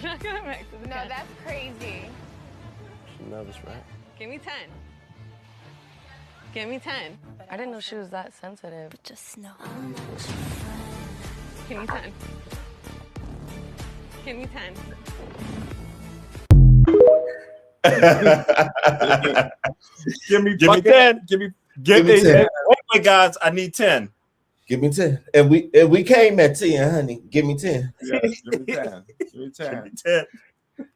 not going back to the No, that's crazy. She's nervous, right? Give me 10. Give me 10. I didn't know she was that sensitive. But just know Give me 10. Give me 10. Give me 10. Give me 10. Wait, guys, I need 10. Give me 10. And we came at 10, honey. Give me 10. Yeah, give me 10. Give me 10. 10.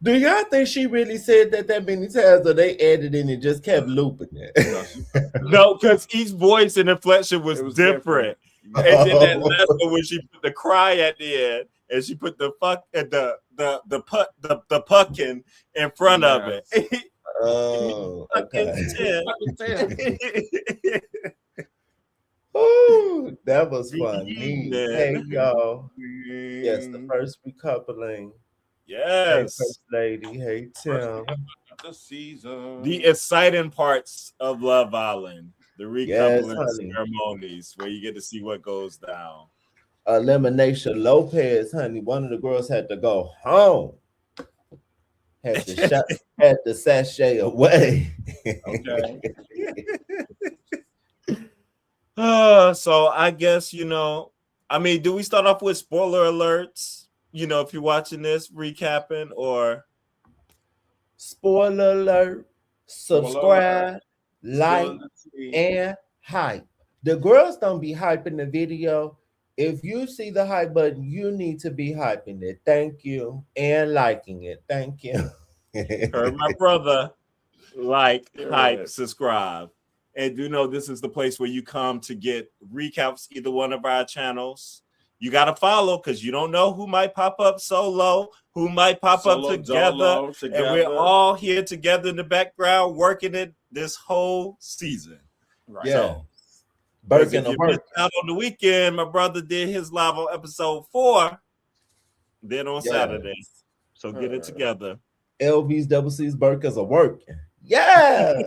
Do y'all think she really said that many times, or they added in and just kept looping it? No, because each voice and inflection was different. And then that last one when she put the cry at the end, and she put the fuck at the pucking in front of it. Oh, okay. Ooh, that was funny. Hey, y'all. Yes, the first recoupling. Yes. Hey, First Lady. Hey, Tim. The season. The exciting parts of Love Island. The recoupling ceremonies where you get to see what goes down. Elimination Lopez, honey. One of the girls had to go home. Had to sashay away. Okay. So I guess, do we start off with spoiler alerts? If you're watching this, recapping, or spoiler alert, subscribe, like, and hype. The girls don't be hyping the video. If you see the hype button, you need to be hyping it. Thank you. And liking it. Thank you. Heard my brother. Like, hype, subscribe. And do know this is the place where you come to get recaps, either one of our channels. You got to follow because you don't know who might pop up solo, who might pop up together. And we're all here together in the background working it this whole season. Right. Yeah. So, if you missed out on the weekend, my brother did his live on episode 4, then on Saturday. So get it together. LV's Double C's burgers are working. Yeah.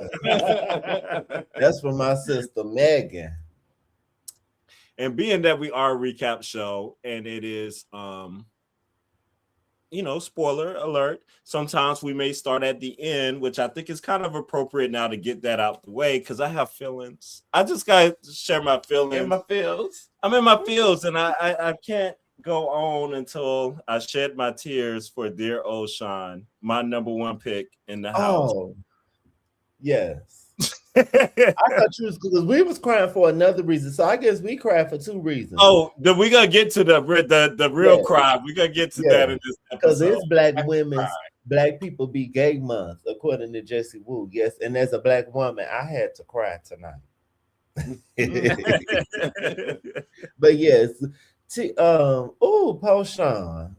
That's for my sister Megan. And being that we are a recap show and it is spoiler alert, sometimes we may start at the end, which I think is kind of appropriate now to get that out the way because I have feelings. I just gotta share my feelings. In my feels. I'm in my feels, and I can't go on until I shed my tears for dear old Sean, my number one pick in the house. Oh, yes. I thought you was because we was crying for another reason, so I guess we cried for 2 reasons. Oh, then we gotta get to the real cry. We gotta get to that in this episode. Because it's Black People Be Gay Month, according to Jessie Wu. Yes, and as a Black woman, I had to cry tonight. But yes, Potion.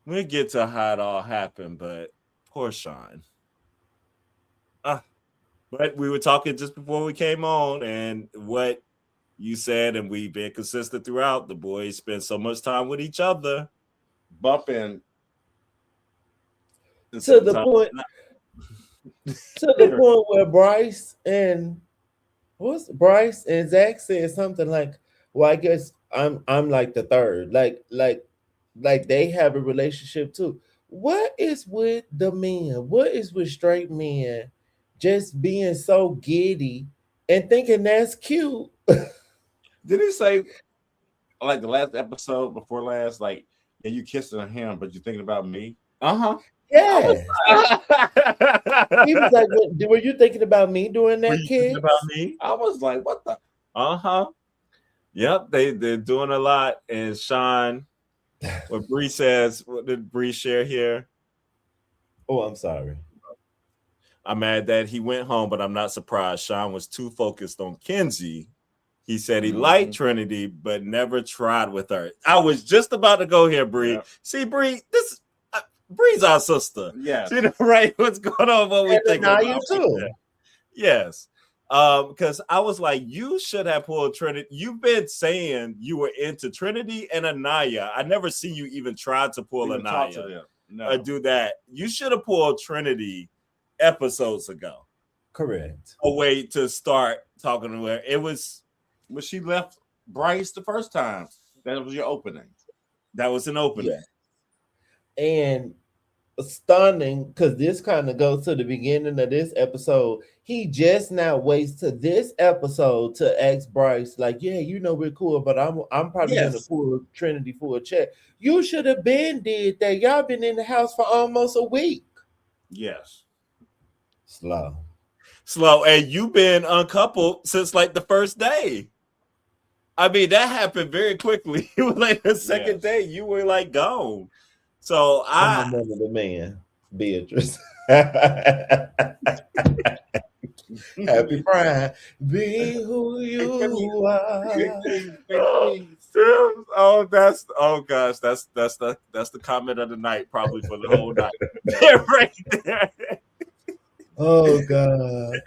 We'll get to how it all happened, but poor Sean. But we were talking just before we came on, and what you said, and we've been consistent throughout. The boys spend so much time with each other, bumping to the point where Bryce and Zach said something like, "Well, I guess I'm like the third, like they have a relationship too." What is with the men? What is with straight men just being so giddy and thinking that's cute? Did he say, like the last episode before last, like, yeah, you kissing him, but you're thinking about me? Yeah. He was like, were you thinking about me during that kiss? About me? I was like, what the? Yep, they're doing a lot. And Sean, what Bree says, what did Bree share here? Oh, I'm sorry. I'm mad that he went home, but I'm not surprised. Sean was too focused on Kenzie. He said he liked Trinity, but never tried with her. I was just about to go here, Bree. Yeah. See, Bree, Bree's our sister. Yeah, you know, right? What's going on? What we think about? Too. Yes, because I was like, you should have pulled Trinity. You've been saying you were into Trinity and Anaya. I never see you even try to pull Anaya or do that. You should have pulled Trinity episodes ago. Correct. A way to start talking to her. It was when she left Bryce the first time. That was your opening. That was an opening. Yeah. And stunning, because this kind of goes to the beginning of this episode. He just now waits to this episode to ask Bryce, like, yeah, you know we're cool, but I'm probably gonna pull Trinity for a check. You should have been did that. Y'all been in the house for almost a week. Yes. Slow. And you've been uncoupled since like the first day. I mean, that happened very quickly. It was like the second day you were like gone. So I'm the man, Beatrice. Happy Pride. Be who you are. That's the comment of the night, probably for the whole night. Yeah, right there. Oh God.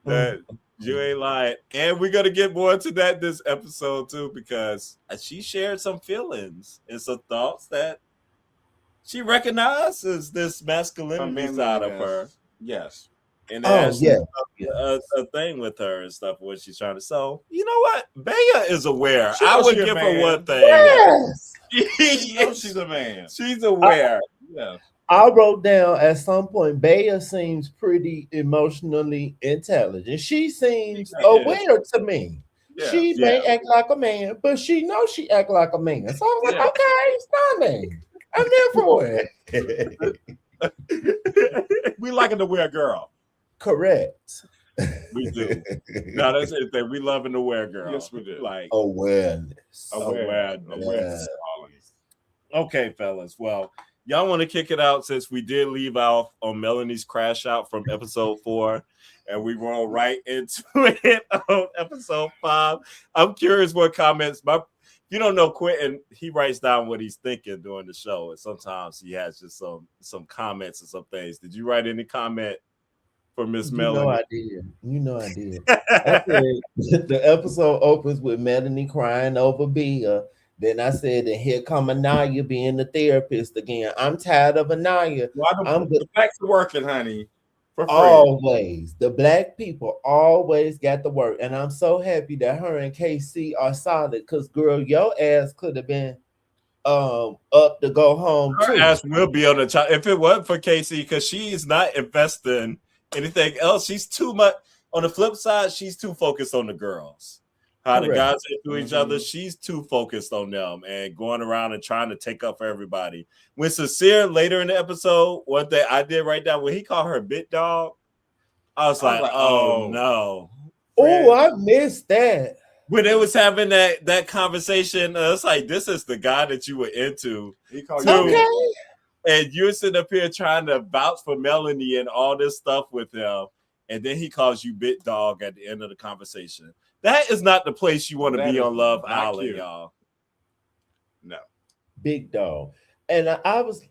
That you ain't lying. And we're gonna get more into that this episode too, because she shared some feelings and some thoughts that she recognizes this masculinity side of her. Yes. And a thing with her and stuff, what she's trying to. So, you know what? Bea is aware. I would give her one thing. Yes. She's a man. She's aware. Yeah. I wrote down at some point, Bea seems pretty emotionally intelligent. She seems aware to me. Yeah. She may act like a man, but she knows she act like a man. So I was like, okay, stunning. I'm there for it. We like an aware girl. Correct. We do. No, that's the thing. We love an aware girl. Yes, we do. Like awareness. Awareness. Okay, fellas. Well, y'all want to kick it out since we did leave off on Melanie's crash out from episode 4, and we roll right into it on episode 5. I'm curious what comments. You don't know Quentin, he writes down what he's thinking during the show, and sometimes he has just some comments and some things. Did you write any comment for Miss Melanie? You know I did. I said the episode opens with Melanie crying over Bea. Then I said, and here come Anaya being the therapist again. I'm tired of Anaya. The blacks are working, honey. Always. The black people always got to work. And I'm so happy that her and KC are solid, because girl, your ass could have been up to go home. Her ass will be on the top if it wasn't for KC, because she's not investing anything else. She's too much. On the flip side, she's too focused on the girls. How the guys into each other, she's too focused on them and going around and trying to take up for everybody. When Sincere later in the episode, one thing I did write down when he called her bit dog, I was like, oh no. Oh, I missed that. When they was having that conversation, it's like, this is the guy that you were into. He called you and you're sitting up here trying to vouch for Melanie and all this stuff with him, and then he calls you bit dog at the end of the conversation. That is not the place you want to be on Love Island, y'all. No. Big dog. And I was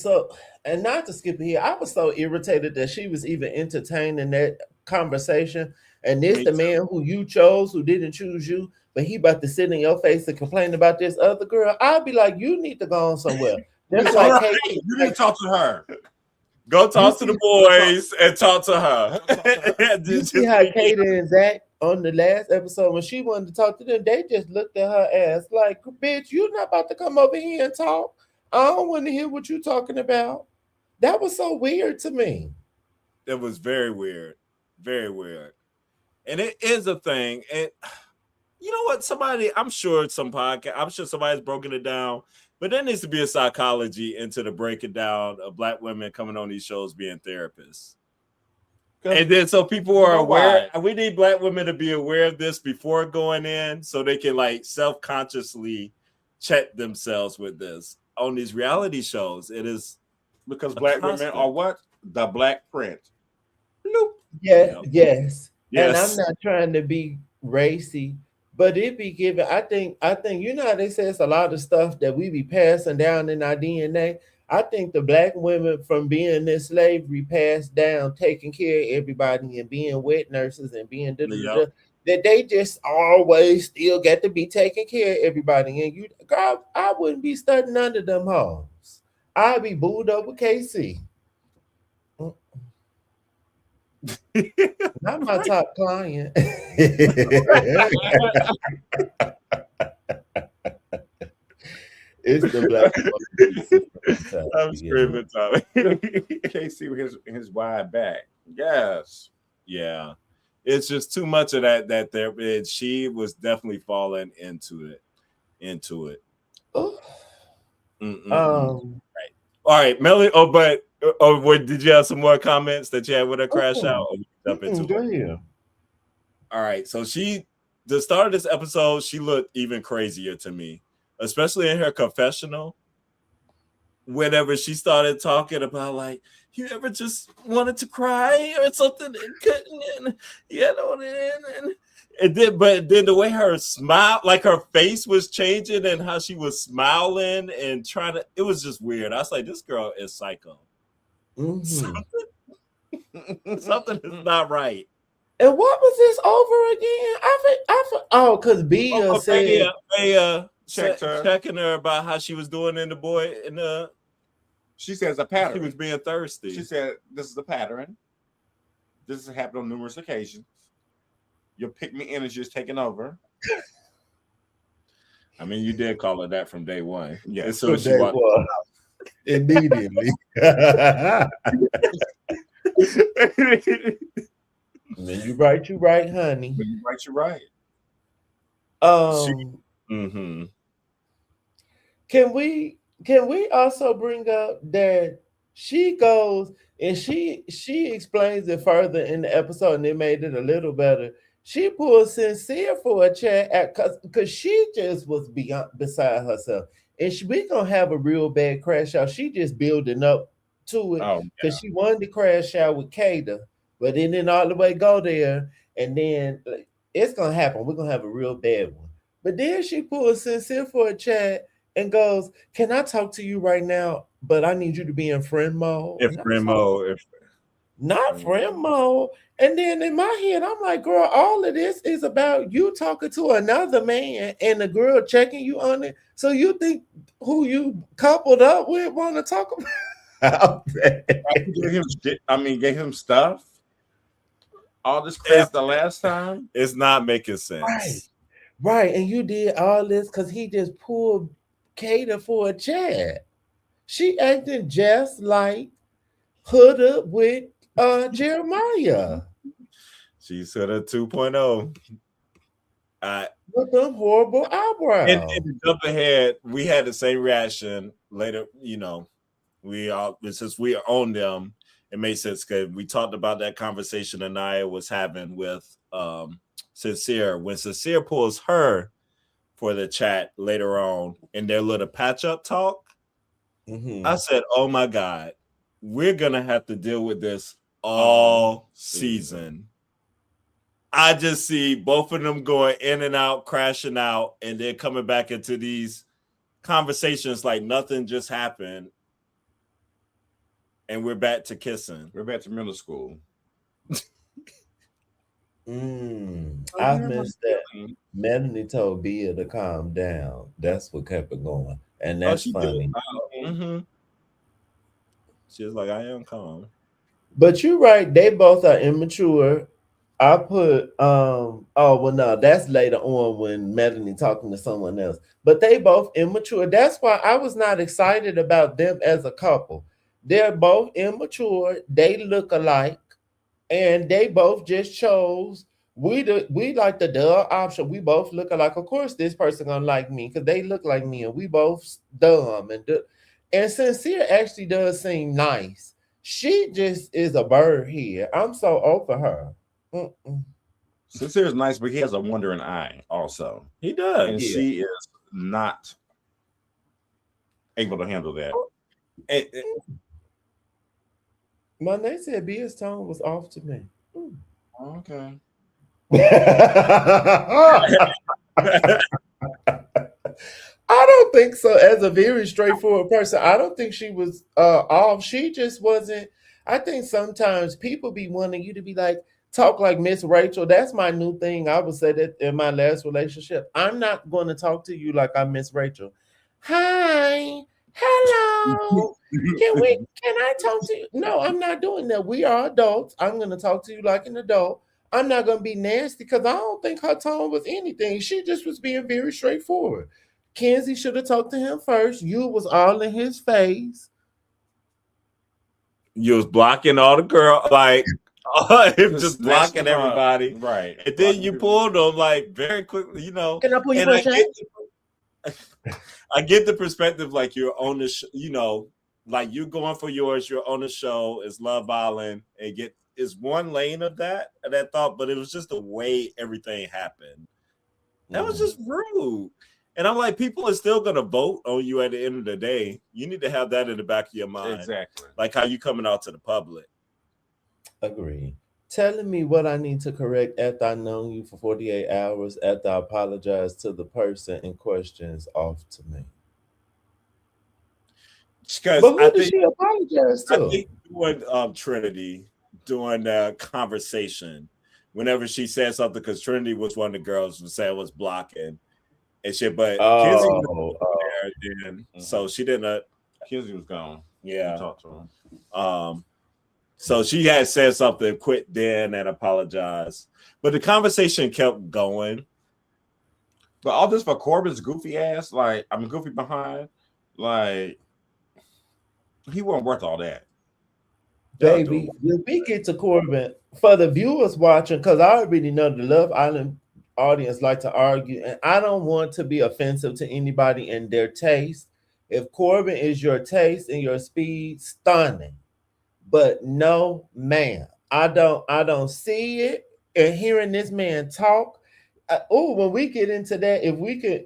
so, and not to skip it here, I was so irritated that she was even entertaining that conversation. And this the man who you chose, who didn't choose you, but he about to sit in your face and complain about this other girl. I'll be like, you need to go on somewhere. That's like, hey, you need to talk to her. Go talk to the boys and talk to her. You see how Katie and Zach on the last episode, when she wanted to talk to them, they just looked at her ass like, bitch, you're not about to come over here and talk. I don't want to hear what you're talking about. That was so weird to me. It was very weird. Very weird. And it is a thing. And you know what? I'm sure somebody's broken it down, but there needs to be a psychology into the breaking down of black women coming on these shows being therapists. And then so people are aware. We need black women to be aware of this before going in, so they can like self-consciously check themselves with this on these reality shows. It is because black women are what? The black print. Bloop. Yeah, yes. And I'm not trying to be racy, but it be given. I think you know how they say it's a lot of stuff that we be passing down in our DNA. I think the black women from being in slavery passed down, taking care of everybody and being wet nurses and being that they just always still get to be taking care of everybody. And you, girl, I wouldn't be studying under them hoes. I'd be booed up with KC. Not my top client. It's the black. I'm screaming, Tommy. Casey with his wide back. Yes. Yeah, it's just too much of that. She was definitely falling into it. Oh. Right. All right, Melly. What did you have some more comments that you had with her crash out? Go ahead. All right, so the start of this episode, she looked even crazier to me, especially in her confessional. Whenever she started talking about like, you ever just wanted to cry or something and couldn't, and but then the way her smile, like her face was changing and how she was smiling and trying to, it was just weird. I was like, this girl is psycho. Mm-hmm. Something is not right. And what was this over again? Because Bia said checking her about how she was doing in the boy in the. She says a pattern. She was being thirsty. She said, "This is a pattern. This has happened on numerous occasions. Your pick-me energy is taking over." I mean, you did call her that from day one. Yeah, as soon as she walked out. Immediately. When you right, honey. When you right, you're right. Can we also bring up that she goes and she explains it further in the episode, and it made it a little better. She pulls Sincere for a chat because she just was beside herself, and we gonna have a real bad crash out. She just building up to it because she wanted to crash out with Kada, but then didn't all the way go there, and then it's gonna happen. We're gonna have a real bad one. But then she pulls Sincere for a chat and goes, "Can I talk to you right now? But I need you to be in friend mode." Not friend mode. And then in my head, I'm like, girl, all of this is about you talking to another man and the girl checking you on it. So you think who you coupled up with want to talk about that? Gave him stuff. All this crazy the last time. It's not making sense. Right. And you did all this because he just pulled Kada for a chat. She acting just like Hood with Jeremiah. She's Hood 2.0. With them horrible eyebrows. And to jump ahead, we had the same reaction later. Since we own them, it made sense because we talked about that conversation Anaya was having with Sincere. When Sincere pulls her for the chat later on in their little patch-up talk, I said, oh my God, we're going to have to deal with this all season. I just see both of them going in and out, crashing out, and then coming back into these conversations like nothing just happened. And we're back to kissing. We're back to middle school. I missed that. Melanie told Bia to calm down. That's what kept it going. And that's funny. She was like, I am calm. But you're right. They both are immature. I put, no, that's later on when Melanie talking to someone else. But they both immature. That's why I was not excited about them as a couple. They're both immature. They look alike. And they both just chose, we like the duh option. We both look alike. Of course, this person gonna like me because they look like me, and we both dumb. And Sincere actually does seem nice. She just is a bird here. I'm so over her. Sincere is nice, but he has a wandering eye also. He does. And she is not able to handle that. Monet said Bia's tone was off to me. Okay. I don't think so. As a very straightforward person, I don't think she was off. She just wasn't. I think sometimes people be wanting you to be like, talk like Miss Rachel. That's my new thing. I would say that in my last relationship. I'm not going to talk to you like I'm Miss Rachel. Hi. Hello. Can I talk to you? No, I'm not doing that. We are adults. I'm going to talk to you like an adult. I'm not going to be nasty because I don't think her tone was anything. She just was being very straightforward. Kenzie should have talked to him first. You was all in his face. You was blocking all the girl, like just blocking snatching her- everybody, right? and then Blocking you people. pulled them like very quickly, you know. Can I pull your And punch? I get the perspective, like you're on the, you know, like you're going for yours. You're on the show. It's Love Island, and it's one lane of that thought, but it was just the way everything happened. That was just rude. And I'm like, people are still gonna vote on you at the end of the day. You need to have that in the back of your mind, Exactly. like how you coming out to the public. Agree. Telling me what I need to correct after I known you for 48 hours after I apologize to the person in question is off to me. Because But who did she apologize to? I think doing Trinity during the conversation, whenever she said something, because Trinity was one of the girls who said was blocking and shit, but Kenzie was there then, so she didn't. Kenzie was gone. Yeah, Talk to him. So she had said something, quit then, and apologized, but the conversation kept going. But all this for Corbin's goofy ass, like I'm goofy behind, like he wasn't worth all that. Baby, when we get to Corbin, for the viewers watching, because I already know the Love Island audience like to argue, and I don't want to be offensive to anybody in their taste. If Corbin is your taste and your speed, stunning. But no, ma'am, I don't see it. And hearing this man talk, when we get into that, if we could,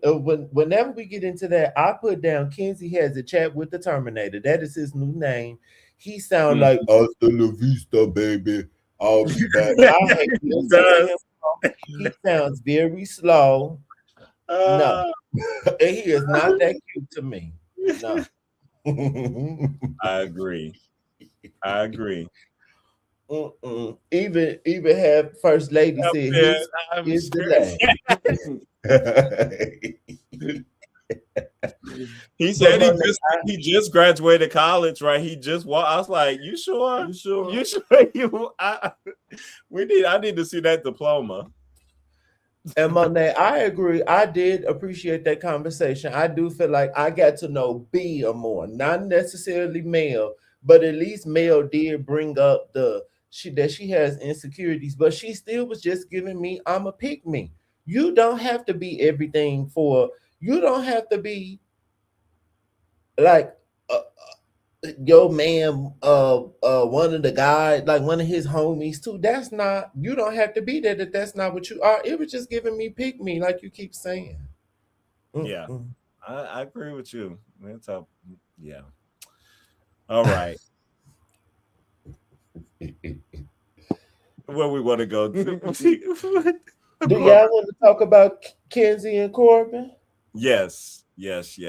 whenever we get into that, I put down Kenzie has a chat with the Terminator. That is his new name. He sounds like hasta la vista, baby. I'll be back. I hate he sounds very slow. No, and he is not that cute to me. No. I agree. Even have First Lady said his delay. He said he just graduated college, right? He just walked. I was like, "You sure? You sure? I need to see that diploma." And Monet, I agree. I did appreciate that conversation. I do feel like I got to know Bia more, not necessarily Mel, but at least Mel did bring up that she has insecurities, but she still was just giving me, I'm a pick me. You don't have to be everything you don't have to be like your man, one of the guys, like one of his homies too. That's not, you don't have to be there. That's not what you are. It was just giving me pick me, like you keep saying. Yeah, I agree with you. That's up. Yeah. All right. Where we want to go to? Do y'all want to talk about Kenzie and Corbin? Yes. Because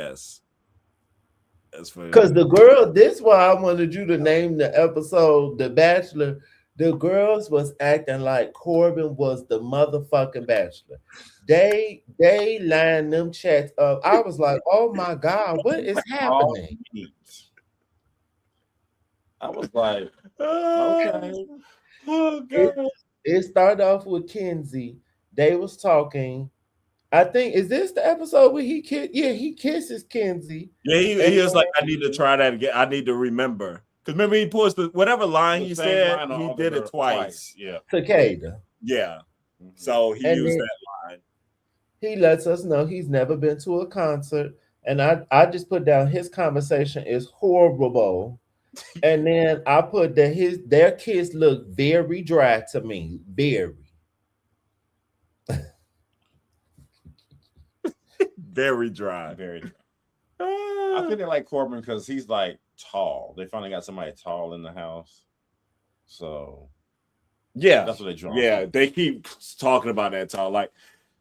the girl, this why I wanted you to name the episode The Bachelor. The girls was acting like Corbin was the motherfucking Bachelor. They lined them chats up. I was like, oh my God, what is happening? I was like, okay. Oh God. It started off with Kenzie. They was talking. I think, is this the episode where he kisses Kenzie. Yeah, he was like, I need to try that again. I need to remember. Because remember, he puts whatever line he said, he did it twice. Yeah. Takeda. Yeah. So he used that line. He lets us know he's never been to a concert. And I just put down his conversation is horrible. And then I put that their kiss looked very dry to me. Very. Very dry. Very dry. I think they like Corbin because he's like tall. They finally got somebody tall in the house. So yeah, that's what they draw. Yeah, they keep talking about that tall. Like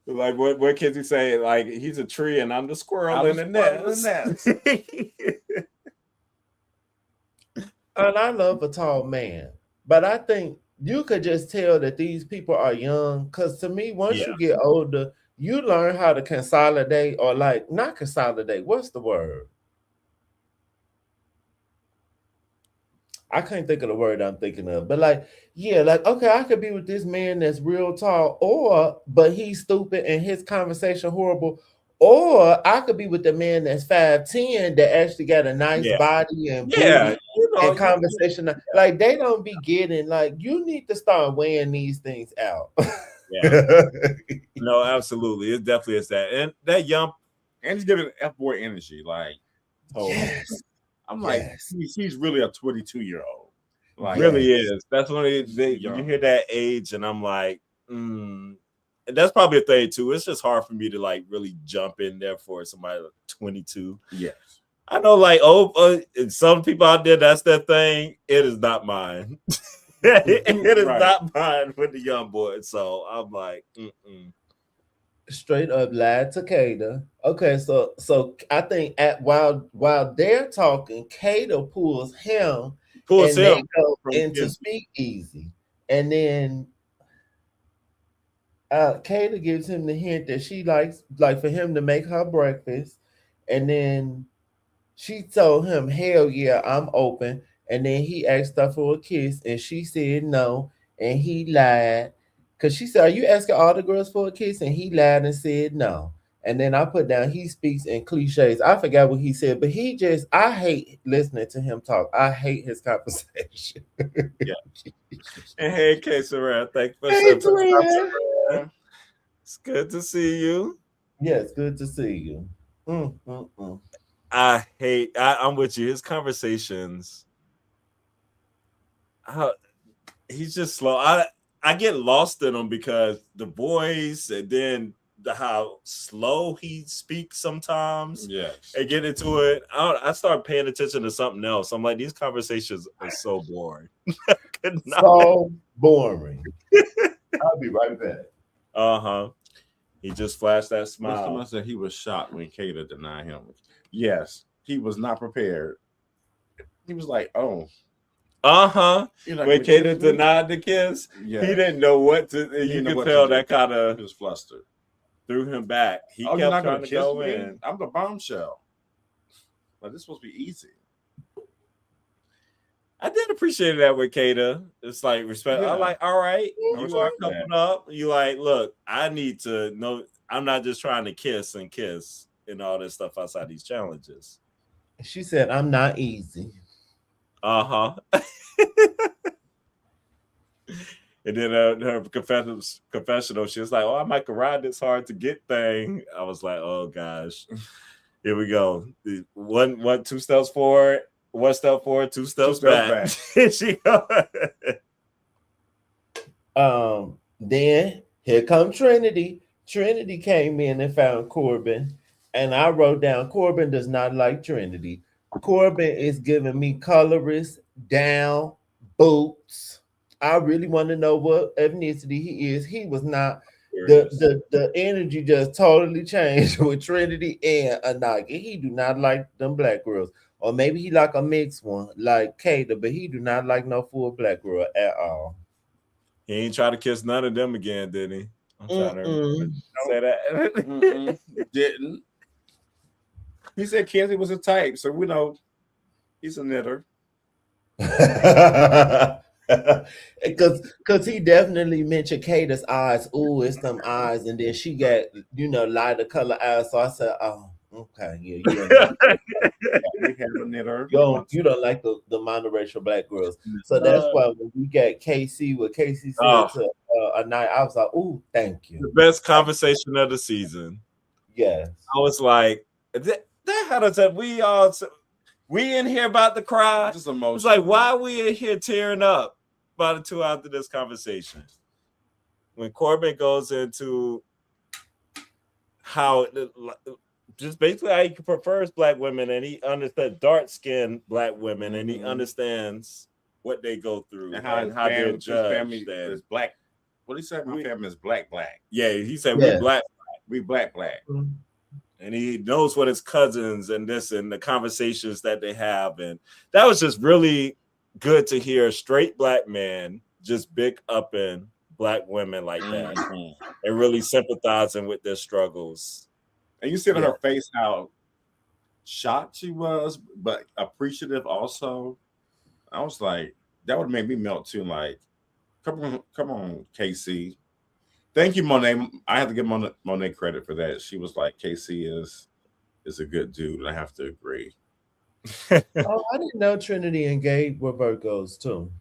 what kids say, like he's a tree and I'm the squirrel in the nest. And I love a tall man. But I think you could just tell that these people are young. Because to me, once you get older, you learn how to consolidate or like not consolidate. What's the word? I can't think of the word I'm thinking of. But like, yeah, like, okay, I could be with this man that's real tall, but he's stupid and his conversation horrible. Or I could be with the man that's 5'10" that actually got a nice Yeah. body and Yeah, booty you know, and conversation. Like they don't be getting like you need to start weighing these things out. yeah. No, absolutely. It definitely is that. And that young And he's giving F-boy energy. Like, Yes. I'm like, Yes. he's really a 22-year-old. Like, really Yes. is. That's when you young. hear that age, and I'm like, And that's probably a thing too. It's just hard for me to like really jump in there for somebody like 22. Yes. I know, like, some people out there, that's their thing. It is not mine. It is Right. not mine with the young boy. So I'm like, Straight up lied to Kada. Okay, so I think while they're talking, Kada pulls him pulls and they him go from into his speakeasy. And then Kada gives him the hint that she likes like for him to make her breakfast. And then she told him, hell yeah, I'm open. And then he asked her for a kiss and she said no. And he lied. Because she said, are you asking all the girls for a kiss? And he lied and said no. And then I put down, he speaks in cliches. I forgot what he said, but I hate listening to him talk. I hate his conversation. Yeah. And hey, K-Sarah, thank you for Hey, something. twin. It's good to see you. Yes, good to see you. I'm with you. His conversations, he's just slow. I get lost in him because the voice and then how slow he speaks sometimes. Yes. And get into it. I start paying attention to something else. I'm like, these conversations are so boring. So boring. I'll be right back. Uh-huh. He just flashed that smile. Someone said he was shocked when Kada denied him. Yes, he was not prepared. He was like, "Oh, When Kada denied the kiss, yeah. he didn't know what to. You could tell that kind He of was flustered. threw him back. He You're kept not trying gonna to kiss go me? in. I'm the bombshell. Like this is supposed to be easy." I did appreciate that with Kada. It's like respect. Yeah. I'm like, all right, I you are respect coming that. up. You like, look, I need to know. I'm not just trying to kiss and all this stuff outside these challenges. She said, I'm not easy. And then her confessional, she was like, "Oh, I might ride this hard to get thing." I was like, "Oh gosh, here we go. Two steps forward, one step forward, two steps back." She Then here come Trinity. Trinity came in and found Corbin, and I wrote down Corbin does not like Trinity. Corbin is giving me colorist down boots. I really want to know what ethnicity he is. He was not. The energy just totally changed with Trinity and Anagi. He do not like them black girls. Or maybe he like a mixed one, like Kada, but he do not like no full black girl at all. He ain't try to kiss none of them again, did he? I'm trying to say that. Didn't. He said Kenzie was a type, so we know he's a knitter. Because he definitely mentioned Kata's eyes. Ooh, it's them eyes, and then she got lighter color eyes. So I said, oh, okay, yeah, We have a knitter. you don't like the monoracial black girls. So that's why when we got KC, what KC said to a night, I was like, ooh, thank you. The best conversation of the season. Yes. I was like, that how does that we in here about to cry. Just emotional. It's like, why are we in here tearing up about 2 after this conversation? When Corbin goes into how just basically how he prefers black women, and he understands dark-skinned black women, and he understands what they go through and how they're his family judged. is black. What did he say? My family is black. Yeah, he said we black. We black. Mm-hmm. And he knows what his cousins and this and the conversations that they have. And that was just really good to hear a straight black man just big up in black women like that and really sympathizing with their struggles. And you see on her face how shocked she was, but appreciative also. I was like, that would have made me melt too. Like, come on, KC. Thank you, Monet. I have to give Monet credit for that. She was like, KC is a good dude. And I have to agree. Oh, I didn't know Trinity and Gabe were Virgos too.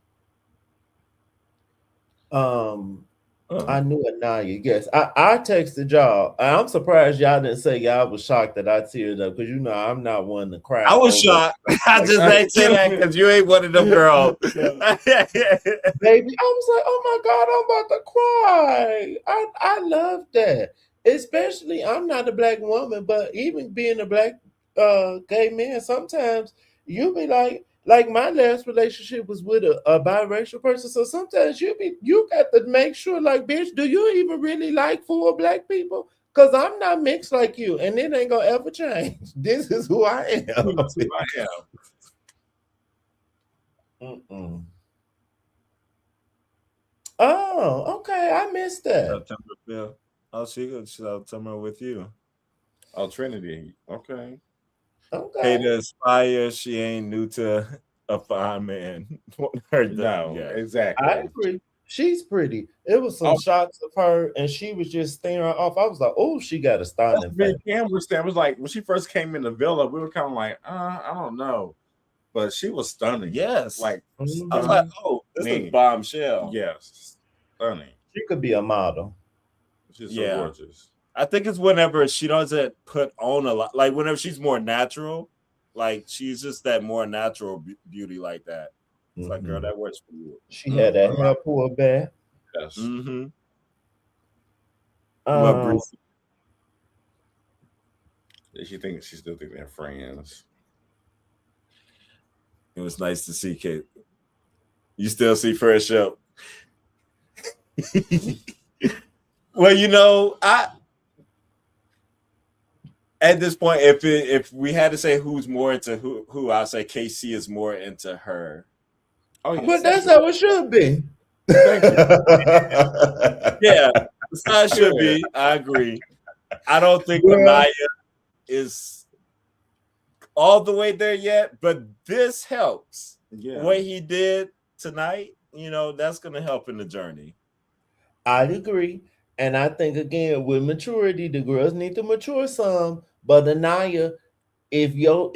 I knew Anaya. Yes, I texted y'all. I'm surprised y'all didn't say y'all was shocked that I teared up because I'm not one to cry. I was shocked. I just ain't say that because you ain't one of them girls. Baby, I was like, oh my God, I'm about to cry. I love that. Especially, I'm not a black woman, but even being a black gay man, sometimes you be like my last relationship was with a biracial person. So sometimes you got to make sure, like, bitch, do you even really like full black people? Because I'm not mixed like you, and it ain't gonna ever change. This is who I am. That's who I am. Mm-mm. Oh, okay. I missed that. September 5th. Oh, she's September with you. Oh, Trinity. Okay. Okay. Hey, to aspire, she ain't new to a fine man. Exactly. I agree. She's pretty. It was some shots of her, and she was just staring off. I was like, "Oh, she got a stunning face." Cam was like, when she first came in the villa, we were kind of like, I don't know, but she was stunning. Yes, like I was like, oh, this is bombshell. Yes, stunning. She could be a model. She's so gorgeous. I think it's whenever she doesn't put on a lot, like whenever she's more natural, like she's just that more natural beauty like that. It's like, girl, that works for you. She had that hair pulled back. Yes. She thinks she still think they're friends. It was nice to see Kate. You still see Fresh up. Well, at this point, if we had to say who's more into who, I'd say KC is more into her. Oh, yeah, but that's how it should be. Yeah, that's how it should be. I agree. I don't think Anaya is all the way there yet, but this helps. Yeah. What he did tonight, that's going to help in the journey. I'd agree. And I think, again, with maturity, the girls need to mature some. But Anaya, if your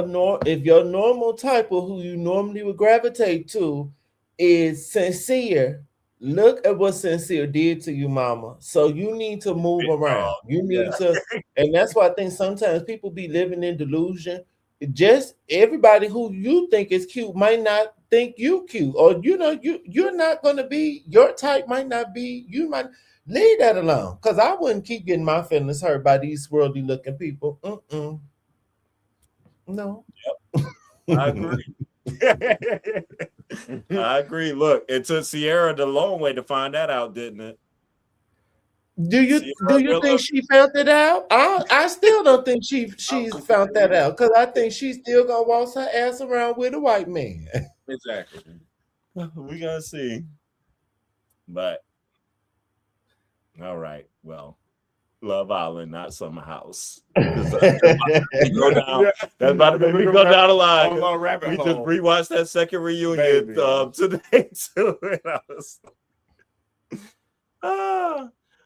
normal type of who you normally would gravitate to is sincere, look at what sincere did to you, mama. So you need to move around. You need to, and that's why I think sometimes people be living in delusion. Just everybody who you think is cute might not think you cute, or you're not gonna be, your type might not be, you might leave that alone. Because I wouldn't keep getting my feelings hurt by these worldly looking people. No. Yep. I agree. I agree. Look, it took Sierra the long way to find that out, didn't it? Do you think she found it out? I still don't think she's found that out, because I think she's still gonna waltz her ass around with a white man. Exactly. We gotta see. But all right, well, Love Island, not Summer House. That's about to make me go down the line. We just rewatched that second reunion today too. And I was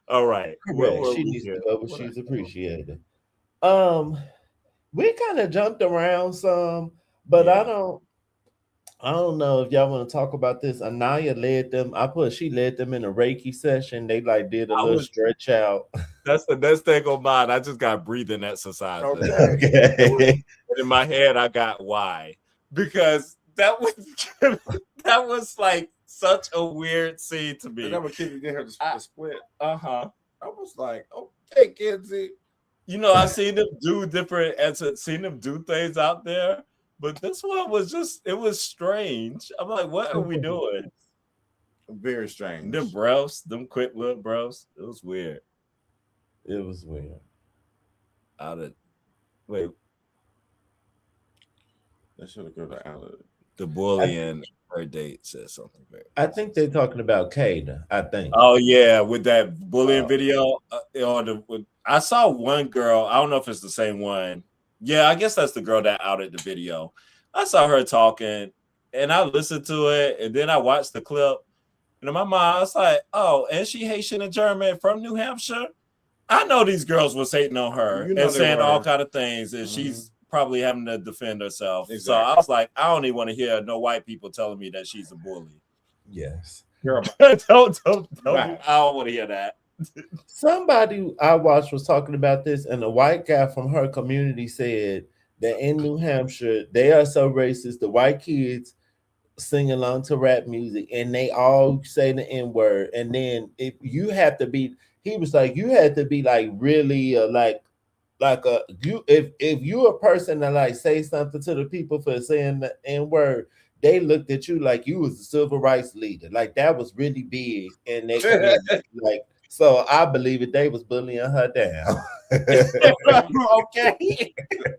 all right. She needs to go, but she's appreciated. We kind of jumped around some, but I don't know if y'all want to talk about this. Anaya led them. She led them in a Reiki session. They did a little stretch out. That's the next thing on mine. I just got breathing exercises. Okay. And in my head, I got why, because that was like such a weird scene to me. That was Kenzie did her the split. I was like, okay, Kenzie. I've seen them do seen them do things out there, but this one was it was strange. I'm like, what are we doing? Very strange. Them bros, them quick little bros. It was weird. It was weird. Wait. They should have go to outlet. The bully and her date says something very. I think they're talking about Kada. I think. Oh yeah, with that bullying video I saw one girl. I don't know if it's the same one. Yeah, I guess that's the girl that outed the video. I saw her talking, and I listened to it, and then I watched the clip. And in my mind, I was like, oh, and she Haitian and German from New Hampshire. I know these girls was hating on her You know and they saying all were. kind of things, and she's probably having to defend herself. So Exactly. I was like, I don't even want to hear no white people telling me that she's a bully. Yes. Girl, don't Right. I don't want to hear that. Somebody I watched was talking about this, and a white guy from her community said that in New Hampshire, they are so racist. The white kids sing along to rap music and they all say the N-word. And then if you have to be, he was like, you had to be like really like a you if you're a person that like say something to the people for saying the N-word, they looked at you like you was a civil rights leader. Like that was really big in their community. Like, so I believe it, they was bullying her down. Okay.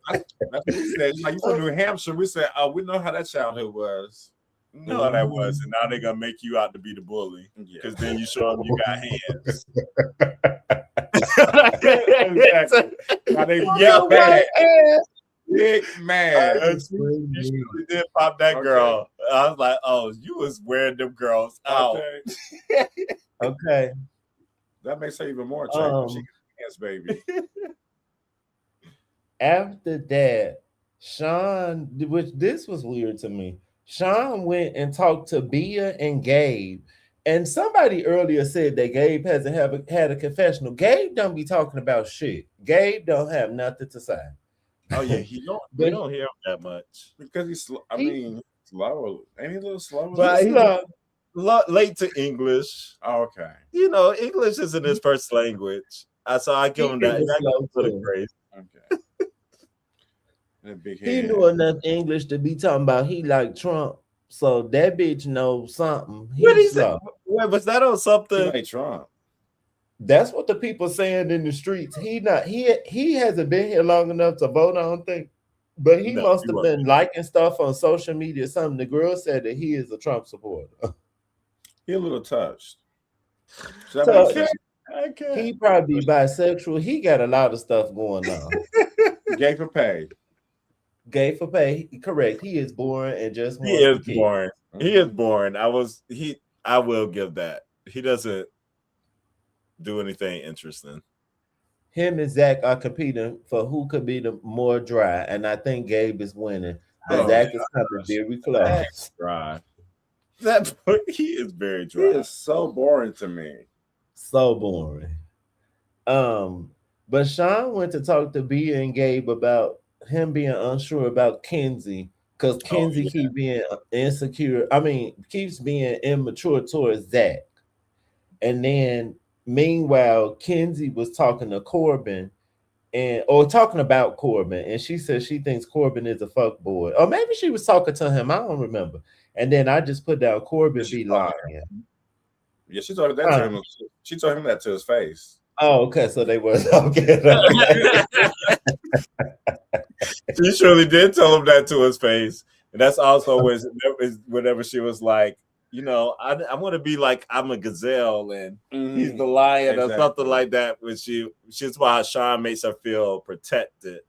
that's what we said. Like you from New Hampshire, we said, oh, we know how that childhood was. No, that was, and now they're gonna make you out to be the bully because then you show them you got hands. Exactly. Now they Yeah, big mad. Big mad. You really did pop that girl. I was like, oh, you was wearing them girls out. Okay. Okay. That makes her even more attractive. She has baby. After that, Sean, which this was weird to me. Sean went and talked to Bia and Gabe. And somebody earlier said that Gabe hasn't had a confessional. Gabe don't be talking about shit. Gabe don't have nothing to say. Oh yeah, we don't hear him that much Because he's slow. I mean, slow. Ain't he a little slow? But he's late to English. Oh, okay. You know, English isn't his first language. So I give him that. Crazy. Okay. That big head. He knew enough English to be talking about he like Trump. So that bitch knows something. What he said? Wait, was that on something? He like Trump. That's what the people saying in the streets. He hasn't been here long enough to vote, I don't think. But he must have been liking stuff on social media. Something the girl said that he is a Trump supporter. He a little touched. So he probably bisexual. He got a lot of stuff going on. Gay for pay. Gay for pay. Correct. He is boring and just he is boring. He is boring. I will give that. He doesn't do anything interesting. Him and Zach are competing for who could be the more dry, and I think Gabe is winning. But Zach is coming very close. Dry. He is very dry. He is so boring to me. So boring. But Sean went to talk to Bia and Gabe about him being unsure about Kenzie because Kenzie keeps being insecure. I mean, keeps being immature towards Zach. And then meanwhile, Kenzie was talking to Corbin or talking about Corbin, and she said she thinks Corbin is a fuck boy. Or maybe she was talking to him. I don't remember. And then I just put down Corbin be lying. Yeah, she told that to him. She told him that to his face. Oh, okay. So they was okay. She surely did tell him that to his face. And that's also whenever she was like, you know, I want to be like I'm a gazelle and he's the lion or something like that. When she's why Sean makes her feel protected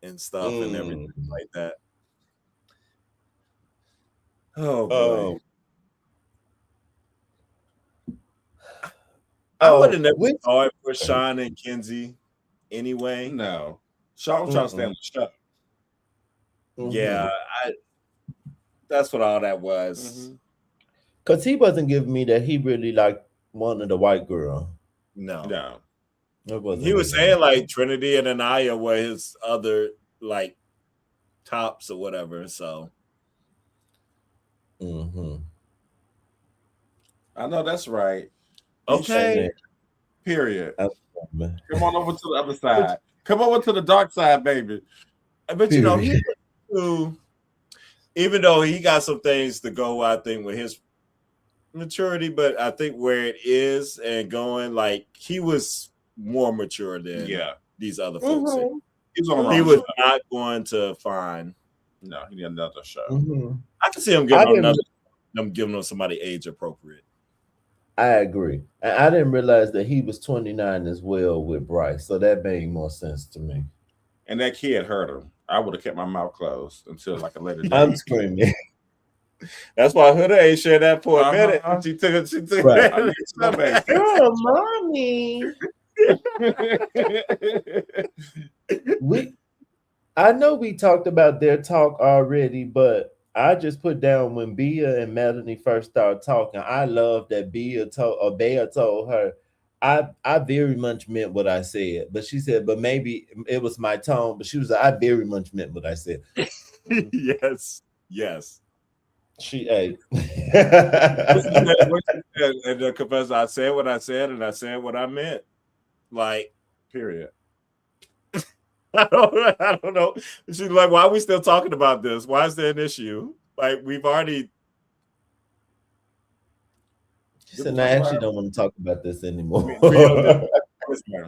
and stuff and everything like that. Oh boy. I would have never thought for Sean and Kenzie anyway. No. Sean was trying to stay on the show. Yeah, that's what all that was. Because he wasn't giving me that he really like wanted a white girl. No. He was saying like Trinity and Anaya were his other like tops or whatever. So I know that's right. Okay. Period. Come on over to the other side. Come over to the dark side, baby. But you know, even though he got some things to go, I think, with his maturity, but I think where it is and going, like he was more mature than these other folks. He was not going to find. No, he need another show. I can see him giving him somebody age appropriate. I agree. And I didn't realize that he was 29 as well with Bryce, so that made more sense to me. And that kid hurt him. I would have kept my mouth closed until like a later date. I'm screaming. That's why Huda ain't shared that for a Uh-huh. minute. She took it. She took Right. I need some back. Girl, mommy. I know we talked about their talk already, but I just put down when Bea and Melanie first started talking. I love that Bea told her, I very much meant what I said. But she said, but maybe it was my tone. But she was like, I very much meant what I said. Yes. She ate. What she said, and the confessor, I said what I said, and I said what I meant. Like, Period. I don't know. She's like, why are we still talking about this? Why is there an issue? Like, we've already. She said, no, I actually don't want to talk about this anymore.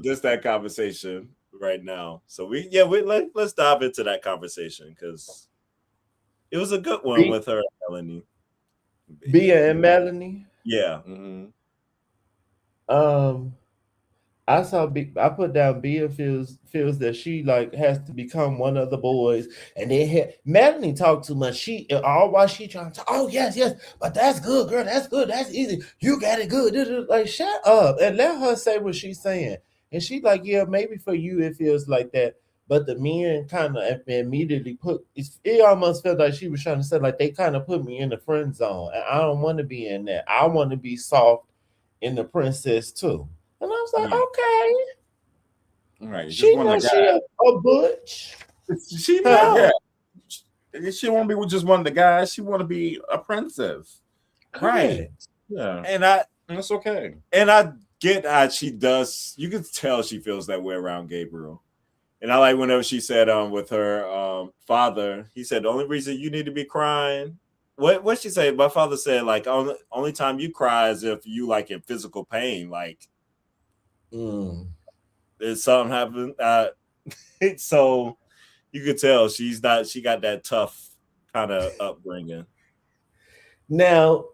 Just that conversation right now. So let's dive into that conversation because it was a good one with her and Melanie. Bea and Melanie. Yeah. Mm-hmm. I put down Bea feels that she like has to become one of the boys, and then Melanie talk too much. She all while she trying to talk, oh yes, but that's good, girl. That's good. That's easy. You got it good. Like shut up and let her say what she's saying. And she like, yeah, maybe for you it feels like that, but the men kind of immediately it almost felt like she was trying to say like they kind of put me in the friend zone, and I don't want to be in that. I want to be soft in the princess too. And I was like, okay. All right. She knows she a butch. She knows. Yeah. She don't want to be with just one of the guys. She want to be a princess. Right. Yeah. And that's okay. And I get how she does. You can tell she feels that way around Gabriel. And I like whenever she said with her father, he said, the only reason you need to be crying. What she say? My father said, like, only time you cry is if you like in physical pain, like there's something happened. So you could tell she got that tough kind of upbringing. Now,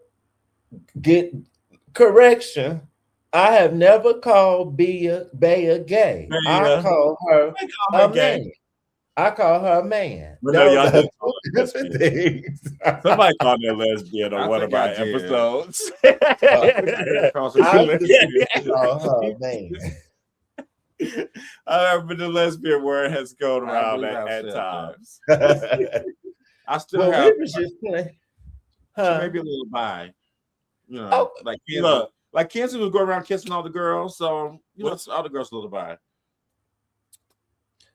get correction. I have never called Bea gay. I call her a man. I call her a man. No, somebody called me a lesbian on one of my episodes. I call her a man. I remember the lesbian word has gone around at times. I still have. Huh? Maybe a little bi. You know, like Kenzie would go around kissing all the girls. So all the girls a little bi.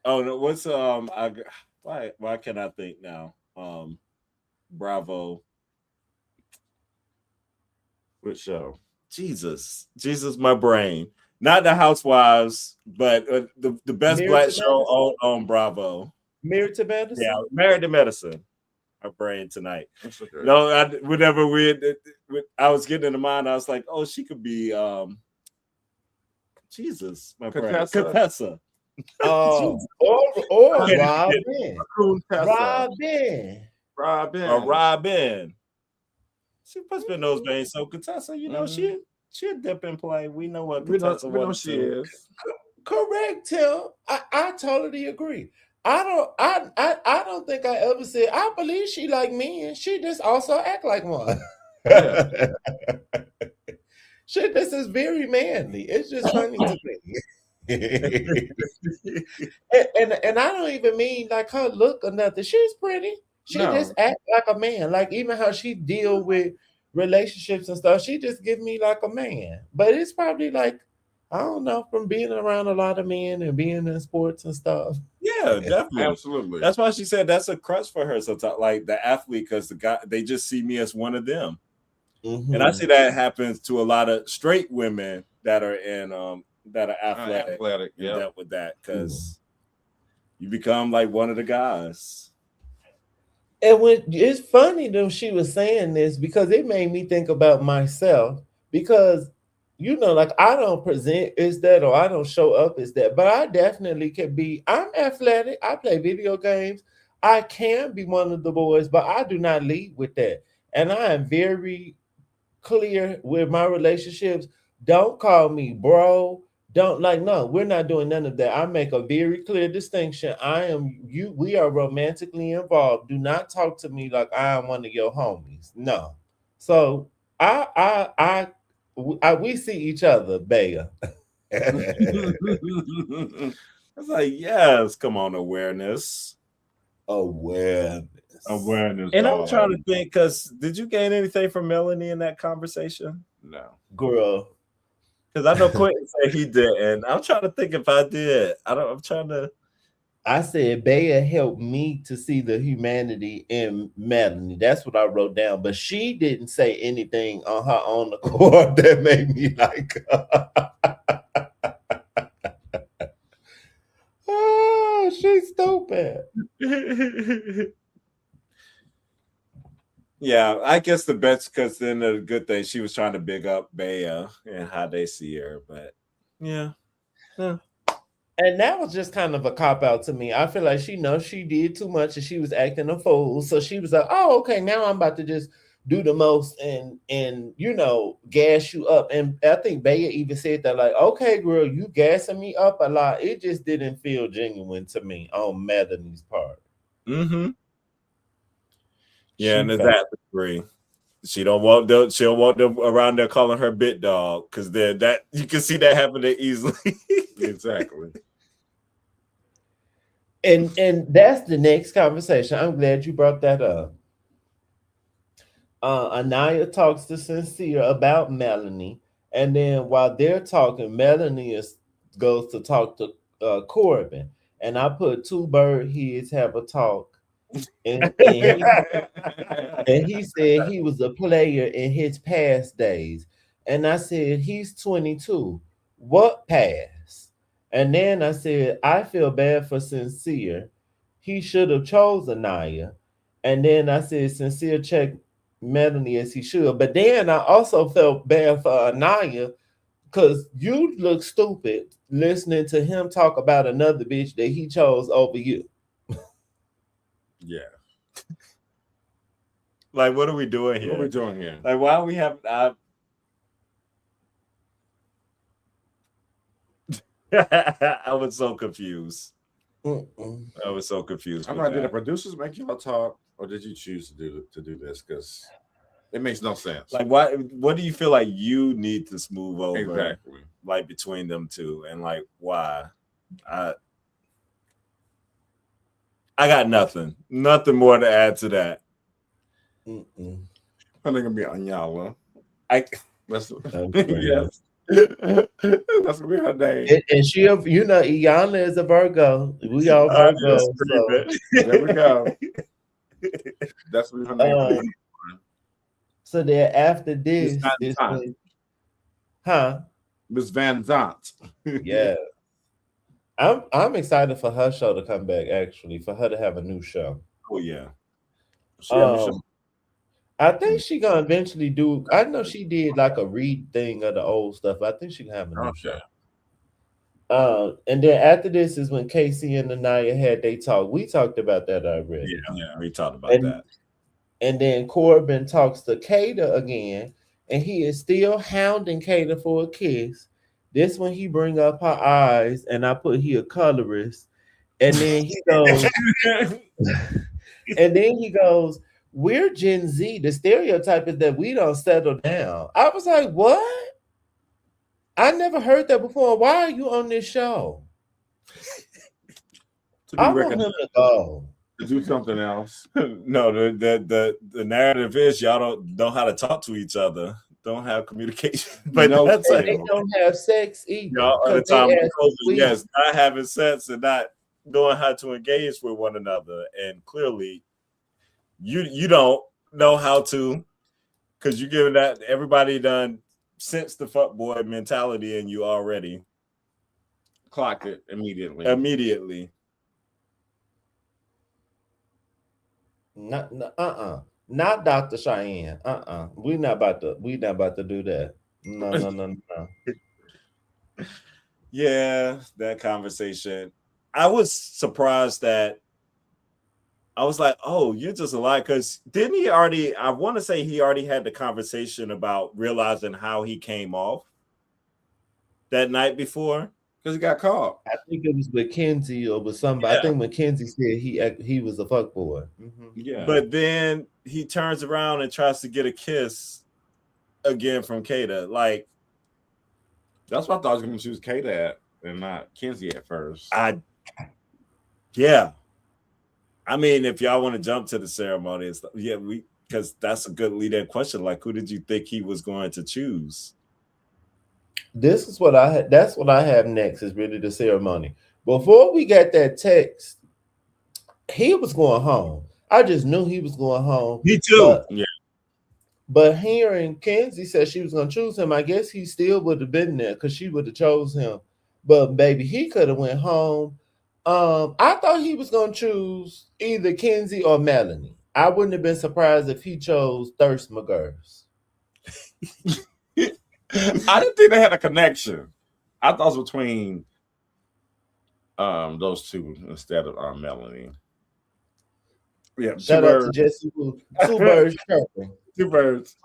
Oh no! What's why can I think now? Bravo. Which show? Jesus, my brain. Not the Housewives, but the best black show on Bravo. Married to Medicine. Yeah, Married to Medicine. Our brain tonight. Okay. No, whenever I was getting into mind, I was like, oh, she could be Jesus, my brain. Contessa. Oh, or Robin. She must be in those veins. So Contessa, she'll dip and play. We know what Contessa wants she is. Correct, Tim. I totally agree. I don't think I ever said I believe she like men. She just also act like one. Yeah. This is very manly. It's just funny to me. and I don't even mean like her look or nothing. She's pretty. She just act like a man. Like even how she deal with relationships and stuff, she just give me like a man. But it's probably like, I don't know, from being around a lot of men and being in sports and stuff. Yeah, definitely. Absolutely. That's why she said that's a crutch for her sometimes, like the athlete, because the guy, they just see me as one of them. Mm-hmm. And I see that happens to a lot of straight women that are in that are athletic. Yeah, with that, because you become like one of the guys. And it's funny though she was saying this, because it made me think about myself, because like I don't present as that, or I don't show up as that, but I definitely can be. I'm athletic. I play video games. I can be one of the boys, but I do not lead with that. And I am very clear with my relationships. Don't call me bro. Don't like, no, we're not doing none of that. I make a very clear distinction. We are romantically involved. Do not talk to me like I am one of your homies. No. So we see each other, Bea. It's like, yes, come on, awareness. Awareness. And I'm trying to think, because did you gain anything from Melanie in that conversation? No. Girl. Because I know Quentin said he did, and I'm trying to think if I did. I'm trying to. I said Bea helped me to see the humanity in Melanie. That's what I wrote down. But she didn't say anything on her own accord that made me like her. Oh, she's stupid. Yeah, I guess the best, because then the good thing, she was trying to big up Bea and how they see her. But yeah. And that was just kind of a cop out to me. I feel like she knows she did too much and she was acting a fool. So she was like, oh, okay, now I'm about to just do the most and gas you up. And I think Bea even said that, like, okay, girl, you gassing me up a lot. It just didn't feel genuine to me on Melanie's part. Mm-hmm. Yeah, and exactly agree. She don't want them around there calling her bit dog, because that you can see that happening easily. Exactly. And that's the next conversation. I'm glad you brought that up. Anaya talks to Sincere about Melanie, and then while they're talking, Melanie goes to talk to Corbin, and I put two bird heads have a talk. And he said he was a player in his past days. And I said, he's 22. What past? And then I said, I feel bad for Sincere. He should have chose Anaya. And then I said, Sincere checked Melanie as he should. But then I also felt bad for Anaya, because you look stupid listening to him talk about another bitch that he chose over you. Yeah. Like, what are we doing here? What are we doing here? Like, why are we having? I was so confused. Mm-mm. I was so confused. I'm like, did the producers make y'all talk, or did you choose to do this? Because it makes no sense. Like, what do you feel like you need to smooth over? Exactly. Like, between them two, and like, why? I got nothing more to add to that. Mm-mm. I think it'll be Anyala. Yes. That's gonna be her name. And she, Iyanla is a Virgo. We all Virgo. So. There we go. That's what her name. So then after this, Miss Van Zant. Yeah. I'm excited for her show to come back, actually, for her to have a new show. Oh yeah. I think she gonna eventually do. I know she did like a read thing of the old stuff. I think she can have a new show. And then after this is when Casey and Anaya had they talk. We talked about that already. Yeah, we talked about that. And then Corbin talks to Kata again, and he is still hounding Kata for a kiss. This one he bring up her eyes, and I put he a colorist. And then he goes, we're Gen Z. The stereotype is that we don't settle down. I was like, what? I never heard that before. Why are you on this show? I want him to go. To do something else. No, the narrative is y'all don't know how to talk to each other. Don't have communication. But no, they don't have sex either. Y'all at the time of COVID, yes, not having sex and not knowing how to engage with one another. And clearly you don't know how to, because you're giving that everybody done sense the fuckboy mentality in you already. Clocked it immediately. Not Dr. Cheyenne. We not about to do that. No. Yeah, that conversation. I was surprised that I was like, oh, you're just a lie. Because didn't he already, I want to say he already had the conversation about realizing how he came off. that night before? Because he got caught. I think it was with Kenzie or with somebody. Yeah. I think when Kenzie said he was a fuckboy. Mm-hmm. Yeah. But then he turns around and tries to get a kiss again from Kata. Like, that's what I thought I was going to choose Kata at and not Kenzie at first. Yeah. I mean, if y'all want to jump to the ceremony and stuff, yeah, because that's a good lead-in question. Like, who did you think he was going to choose? This is what that's what I have next is really the ceremony. Before we got that text, he was going home. I just knew he was going home. Me too. But hearing Kenzie said she was going to choose him, I guess he still would have been there because she would have chose him. But baby, he could have went home. I thought he was going to choose either Kenzie or Melanie. I wouldn't have been surprised if he chose Thirst McGirls. I didn't think they had a connection. I thought it was between those two instead of Melanie. Yeah, shout out to Jesse. Two birds chirping. Two birds.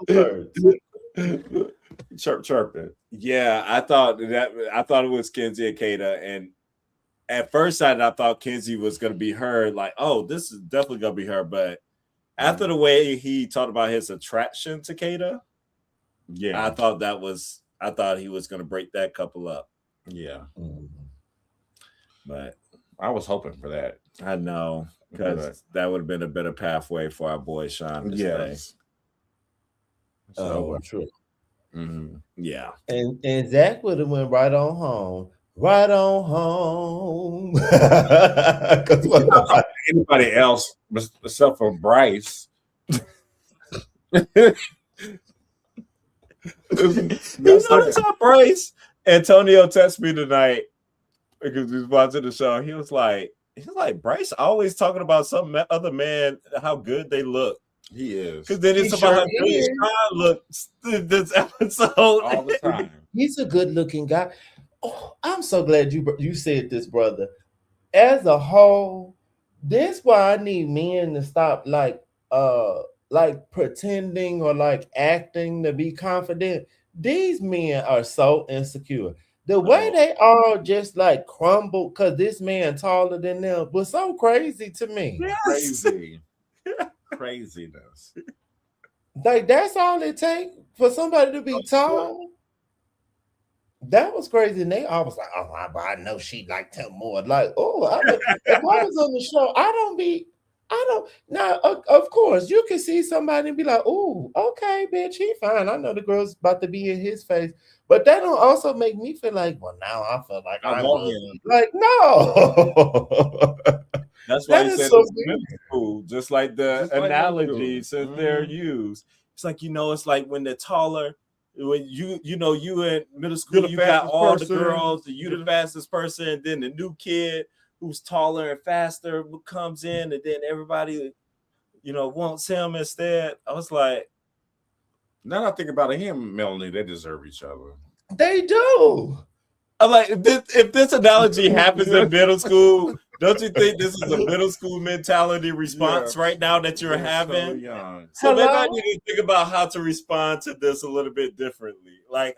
Chirping. Yeah, I thought it was Kenzie and Kata, and at first sight, I thought Kenzie was going to be her. Like, oh, this is definitely going to be her. But after the way he talked about his attraction to Kata, yeah, I thought he was going to break that couple up. Yeah, but I was hoping for that. I know, because that would have been a better pathway for our boy Sean to stay. So true. Mm-hmm. Yeah, and Zach would have went right on home. Right on home. Anybody else except for Bryce. Bryce. Antonio texted me tonight because he was watching the show. He was like, Bryce always talking about some other man, how good they look. He is. Because then it's about how good Sean looks this episode all the time. He's a good looking guy. Oh, I'm so glad you said this, brother. As a whole, this why I need men to stop like pretending or like acting to be confident. These men are so insecure. The way they all just like crumble because this man taller than them was so crazy to me. Yes. Crazy. Craziness. Like that's all it takes for somebody to be tall. That was crazy. And they all was like, oh, I know she liked him more. Like, if I was on the show, now, of course, you can see somebody and be like, oh, okay, bitch, he fine. I know the girl's about to be in his face. But that don't also make me feel like, well, now I feel like I want him. Like, no. That's why he said it's middle school, just like the analogy since they're used. It's like, it's like when they're taller, when you in middle school, you got all the girls, you the fastest person, and then the new kid who's taller and faster comes in, and then everybody, wants him instead. I was like, now that I think about it, him and Melanie, they deserve each other. They do. I'm like, if this analogy happens in middle school, don't you think this is a middle school mentality response right now that you're having? So young. So maybe I need to think about how to respond to this a little bit differently. Like,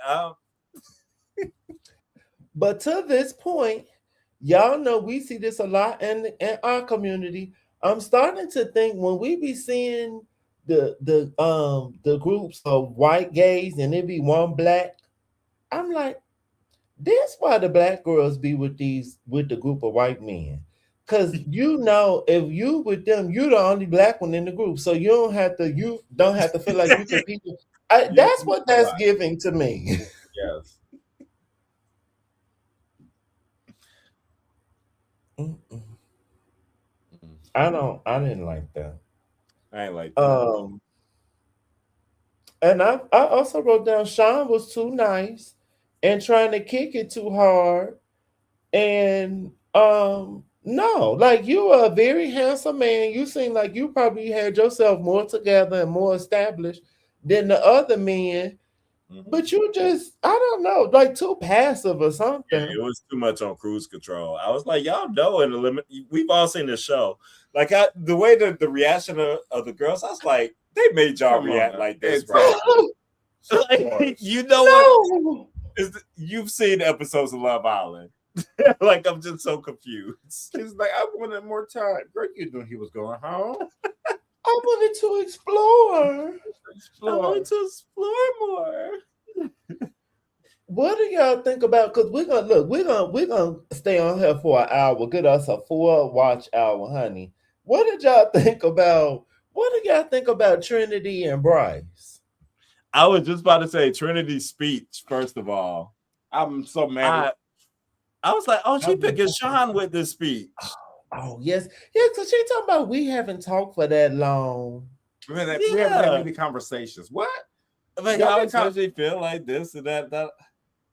but to this point, y'all know we see this a lot in our community. I'm starting to think when we be seeing the groups of white gays and it be one black, I'm like, that's why the black girls be with the group of white men. Cause if you with them, you the only black one in the group. So you don't have to feel like you compete. That's what that's giving to me. Yes. I didn't like that. I ain't like that. And I also wrote down Sean was too nice and trying to kick it too hard. And no, like you are a very handsome man. You seem like you probably had yourself more together and more established than the other men. Mm-hmm. But you just, I don't know, like too passive or something. Yeah, it was too much on cruise control. I was like, y'all know in the limit. We've all seen the show. Like the way the reaction of the girls, I was like, they made y'all react like this, right? Like, what? You've seen episodes of Love Island. Like, I'm just so confused. He's like, I wanted more time. Girl, you knew he was going home. I wanted to explore. I want to explore more. What do y'all think about? Because we're gonna stay on here for an hour. Get us a 4-watch hour, honey. What did y'all think about? What do y'all think about Trinity and Bryce? I was just about to say Trinity's speech. First of all, I'm so mad. I was like, oh, she picking Sean with this speech. Oh yes, yeah. So she talking about we haven't talked for that long. We haven't had many conversations. What? Like, Y'all how been does she feel like this and that?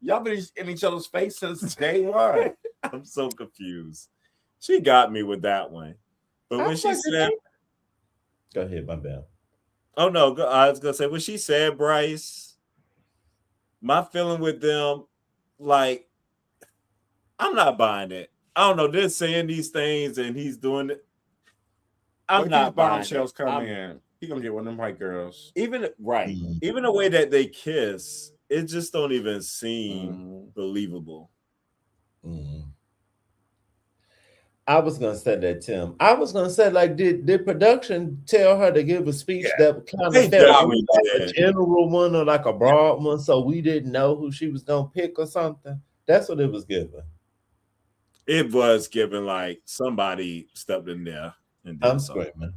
Y'all been in each other's face since day one. I'm so confused. She got me with that one. But when she said, go ahead, my bad. Oh no, I was gonna say when she said Bryce, my feeling with them, like, I'm not buying it. I don't know. They're saying these things and he's doing it. I'm not buying bombshells come in. He gonna get one of them white girls. Even even the way that they kiss, it just don't even seem believable. I was gonna say that, Tim. I was gonna say, like, did production tell her to give a speech that kind of felt like a general one or like a broad one, so we didn't know who she was gonna pick or something? That's what it was given. It was given like somebody stepped in there and did something. Screaming.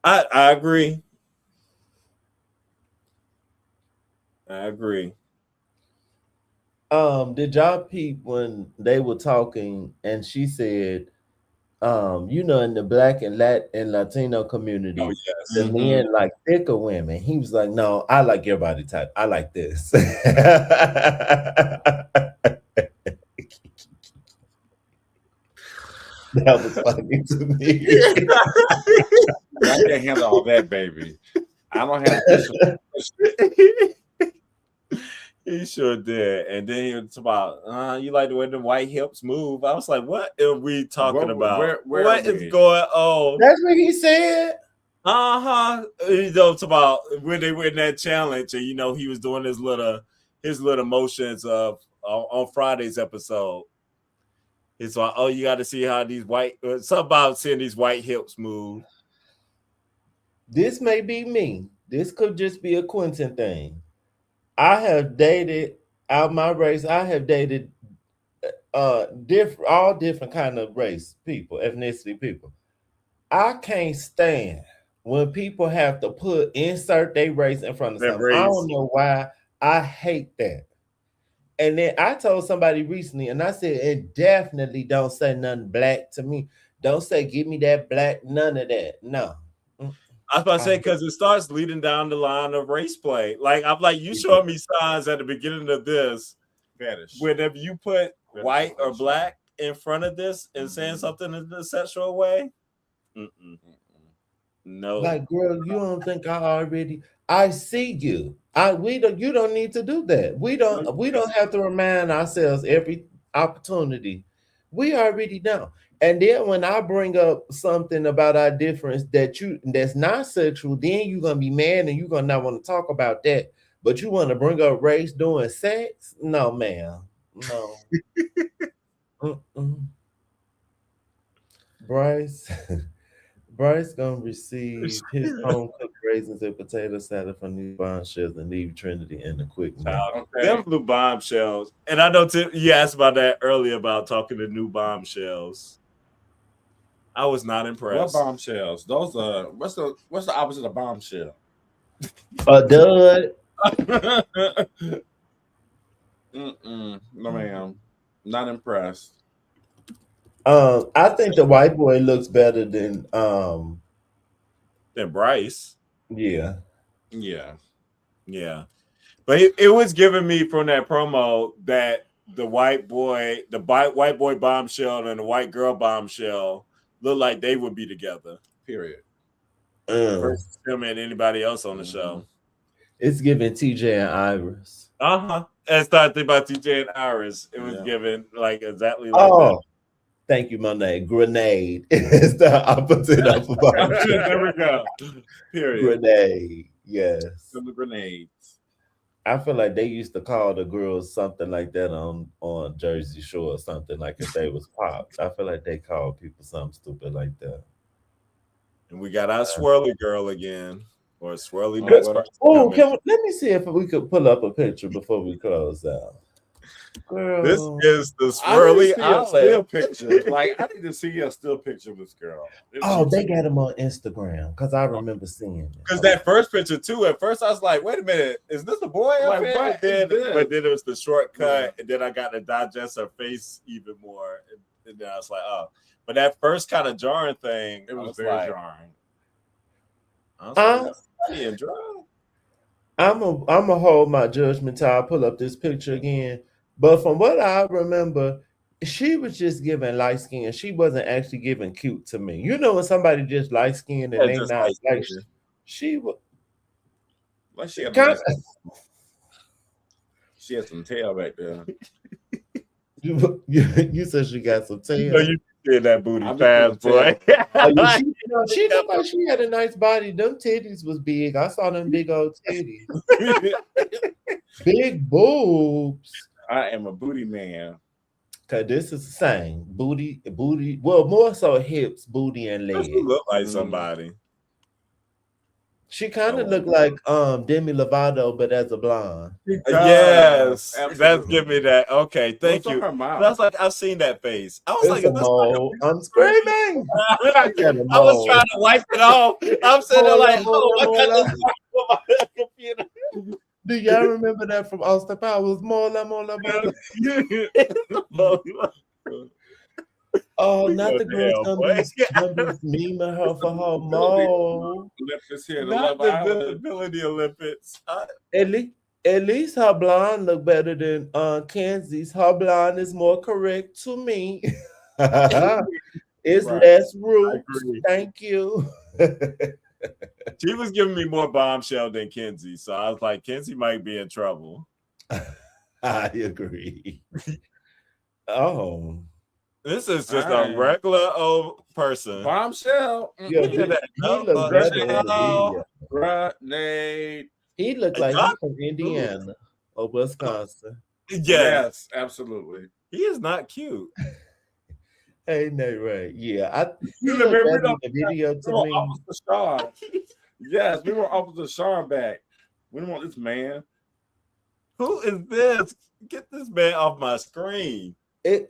I agree. I agree. Did y'all peep when they were talking and she said, you know, in the Black and Latino community, the men like thicker women. He was like, no, I like your body type. I like this. That was funny to me. I can't handle all that, baby. I don't have He sure did. And then he was about, you like the way the white hips move. I was like, what are we talking about? What is going on? That's what he said. You know, it's about when they were in that challenge, and you know, he was doing his little motions of on Friday's episode. It's like, oh, you got to see how these something about seeing these white hips move. This may be me. This could just be a Quentin thing. I have dated out my race. I have dated all different kind of race people, ethnicity people. I can't stand when people have to insert their race in front of something. I don't know why. I hate that. And then I told somebody recently, and I said, and definitely don't say nothing black to me. Don't say, give me that black, none of that. No. I was about to say, because it starts leading down the line of race play. Like, I'm like, you showed me signs at the beginning of this. Whenever you put white or black in front of this and saying something in a sexual way, no. Like, girl, you don't think I see you. You don't need to do that. We don't have to remind ourselves every opportunity. We already know. And then when I bring up something about our difference that's not sexual, then you're gonna be mad and you're gonna not want to talk about that. But you want to bring up race during sex? No, ma'am. No. Bryce gonna receive his home cooked raisins and potato salad from New Bombshells and leave Trinity in the quick meal. Them New Bombshells. And I know Tim, you asked about that earlier about talking to New Bombshells. I was not impressed. What bombshells? Those what's the opposite of bombshell? A dud. No, ma'am. Not impressed. I think the white boy looks better than Bryce. Yeah. But it was giving me from that promo that the white boy bombshell and the white girl bombshell look like they would be together. Period. Versus him and anybody else on the show. It's giving TJ and Iris. And started thinking about TJ and Iris. It was given like exactly like that. Thank you, my name. Grenade. It's the opposite of a There we go. Period. Grenade. Yes. Some grenades. I feel like they used to call the girls something like that on Jersey Shore or something like if they was popped. I feel like they called people something stupid like that. And we got our swirly girl again, or swirly Oh, next what? person Oh, coming. let me see if we could pull up a picture before we close out. This Girl, is the I need swirly to see a still outlet. picture. Like I need to see a still picture of this girl. oh, they got him on Instagram because I remember seeing it. Because that first picture too, at first I was like, "Wait a minute, is this a boy?" Like, Up here? what And then, is this? but then it was the shortcut, Yeah. and then I got to digest her face even more, and then I was like, "Oh." But that first kind of jarring thing, It I was was very like, jarring. I was like, "Being dry." I'm a hold my judgment till I pull up this picture again. But from what I remember, she was just giving light skin. She wasn't actually giving cute to me. You know when somebody just light skinned and Yeah, they just not like like she was Like she had, kind she had some tail back there. you said she got some tail. You know, you did that booty I'm fast, just gonna boy. Oh, yeah, she looked like she had a nice body. Them titties was big. I saw them big old titties. Big boobs. I am a booty man. Cause this is the same. Booty. Well, more so hips, booty, and Does legs. she look like somebody? She kind of Oh. looked like Demi Lovato, but as a blonde. Yes, that's absolutely. give me that. Okay, thank What's on you. her mouth? That's like I've seen that face. I was It's like, a is this mole. I'm screaming. like She got a I was mole. trying to wipe it off. I'm sitting there like, Mola, oh, I got mola. this on my computer. Do y'all remember that from Austin Powers? Mola, mola, mola. Oh, not the girl's Hell, gonna be boy. memeing her for her mole. Olympics here, the Not Love the Island. visibility Olympics. At least her blonde look better than Kenzie's. Her blonde is more correct to me. It's Right. less I roots. agree. Thank you. She was giving me more bombshell than Kenzie, so I was like, Kenzie might be in trouble. I agree. Oh, This is just Alright. a regular old person. Bombshell. yeah, Look at that. he looked better in the video. Grenade. He looked like he's from Indiana or Wisconsin. Yes, absolutely. he is not cute. Hey, no, right? Yeah, he You looked remember better in the video We to want me. Officer Sean. Yes, we want Officer Sean back. We don't want this man. Who is this? Get this man off my screen.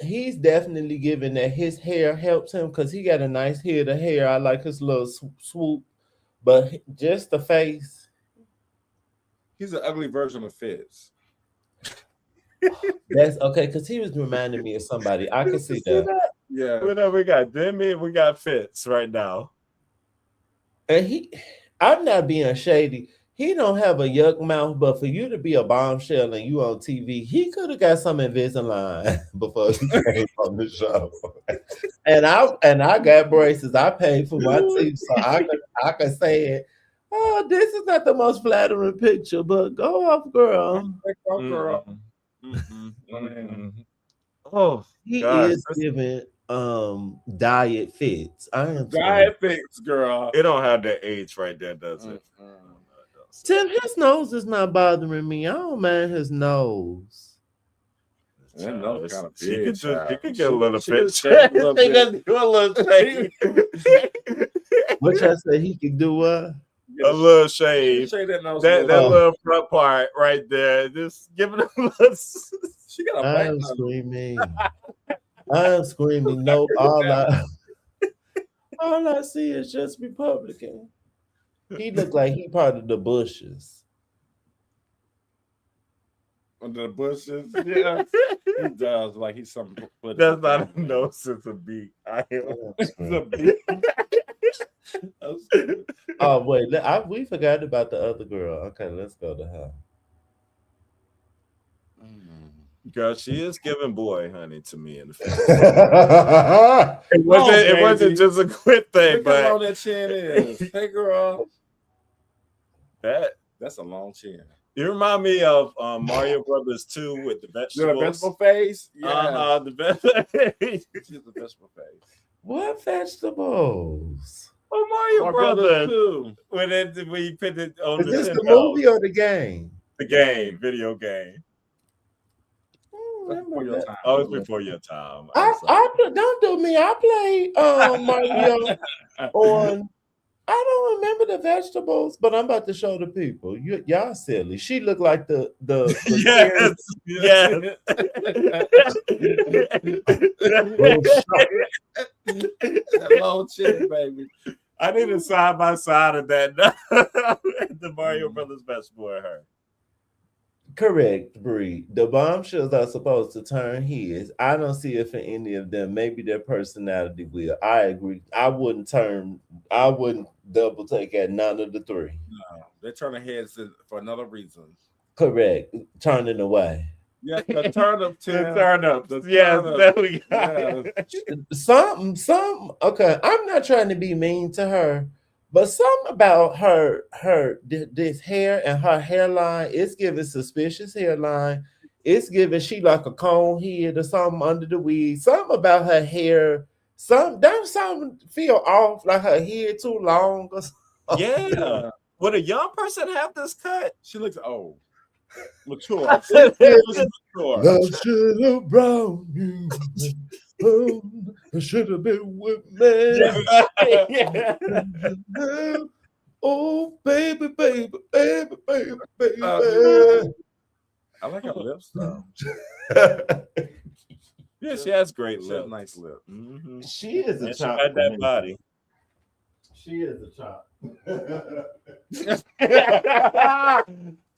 He's definitely giving that his hair helps him because he got a nice head of hair. I like his little swoop, but just the face. He's an ugly version of Fitz. That's okay because he was reminding me of somebody. I can see that. Yeah. We got Demi, we got Fitz right now. And I'm not being shady. He don't have a yuck mouth, but for you to be a bombshell and you on TV, he could have got some Invisalign before he came on the show. And I got braces. I paid for my teeth, so I can say it. Oh, this is not the most flattering picture, but go off, girl. Girl. Oh, He God. is giving diet fits. I am Diet fix, girl. It don't have that H right there, does it? Tim, his nose is not bothering me. I don't mind his nose. That nose kind of She big. could child. she could get a little She could pitch. shave a little She bit. could do a little shave. What y'all say he can do what? A little shave. Shave that nose. That a little bit. little front part right there. Just give it a little. She got a I black am nose. screaming. I am screaming. No, all I see is just Republican. He looked like he part of the Bushes. Under the bushes. Yeah. He does. Like he's something. That's not a nose, it's a beak. I am. It's a beak. Oh wait, we forgot about the other girl. Okay, let's go to her. Girl, she is giving boy honey to me in the face. It It wasn't just a quick thing, Look how long but that chin is. Hey, girl. that That's a long chin. you remind me of Mario Brothers 2 with the The vegetables. vegetable face? Yeah. The best. She's the vegetable face. What vegetables? Oh, Mario My brother Brothers. too. When you put it on Is this the Nintendo. movie or the game? The game, video game. Before your time. Oh, it's before your time. Don't do me. I played Mario on. I don't remember the vegetables, but I'm about to show the people. Y'all silly. She looked like the yes. That little chick, baby. I need a side by side of that. The Mario Brothers vegetable and her. Correct, Bree. The bombshells are supposed to turn heads. I don't see it for any of them. Maybe their personality will. I agree. I wouldn't double take at none of the three. No, they're turning heads for another reason. Correct. Turning away. Yeah, the turnip, Turnip. Yes, there we go. Something. Okay, I'm not trying to be mean to her, but something about this hair and her hairline, it's giving suspicious hairline. It's giving she like a cone head or something under the wig. Something about her hair. Something feel off, like her hair too long or something. Yeah. Would a young person have this cut? She looks old. Mature. I should have brought you home. I should have been with me. Yeah. Oh, baby. I like her lips though. Yeah, she has great She has lips. nice lips. Mm-hmm. She is a And she chop. got that body. She is a chop.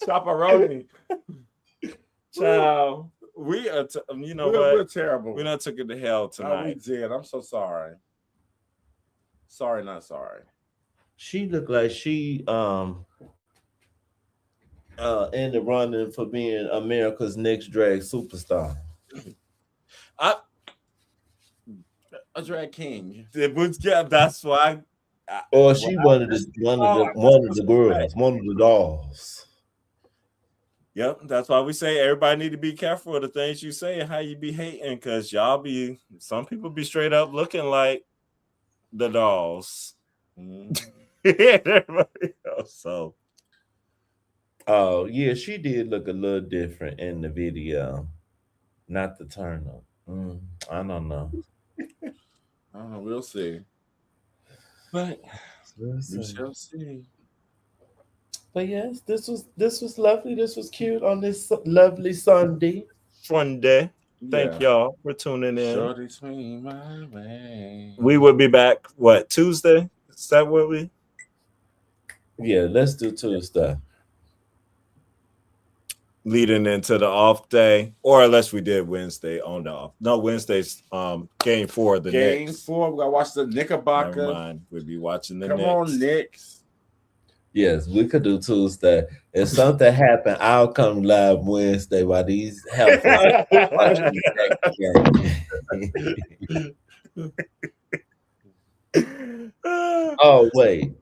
Chopperoni. Child, we are. You know We're what? terrible. We done took it to hell Oh, we tonight. did. I'm so sorry. Sorry, not sorry. She looked like she in the running for being America's next drag superstar. A drag king. It was, yeah, that's why. Or she one of the girls, one of the dolls. Yep, that's why we say everybody need to be careful of the things you say and how you be hating, because some people be straight up looking like the dolls. Everybody else, so. Oh yeah, she did look a little different in the video. Not the turn up. I don't know. We'll see. But We'll we see. shall see. But yes, this was lovely. This was cute on this lovely Sunday. Fun day. Thank Yeah. y'all for tuning in. Shorty swing my way. We will be back, Tuesday? Is that what we? Yeah, let's do Tuesday. Leading into the off day, or unless we did Wednesday on the off. No, Wednesday's game 4 of the Game Knicks. 4. We gotta watch the Never Knickerbocker. mind. We'll be watching the Come Knicks. on, Knicks. Yes, we could do Tuesday. If something happened, I'll come live Wednesday while these healthy watching the game. Oh wait,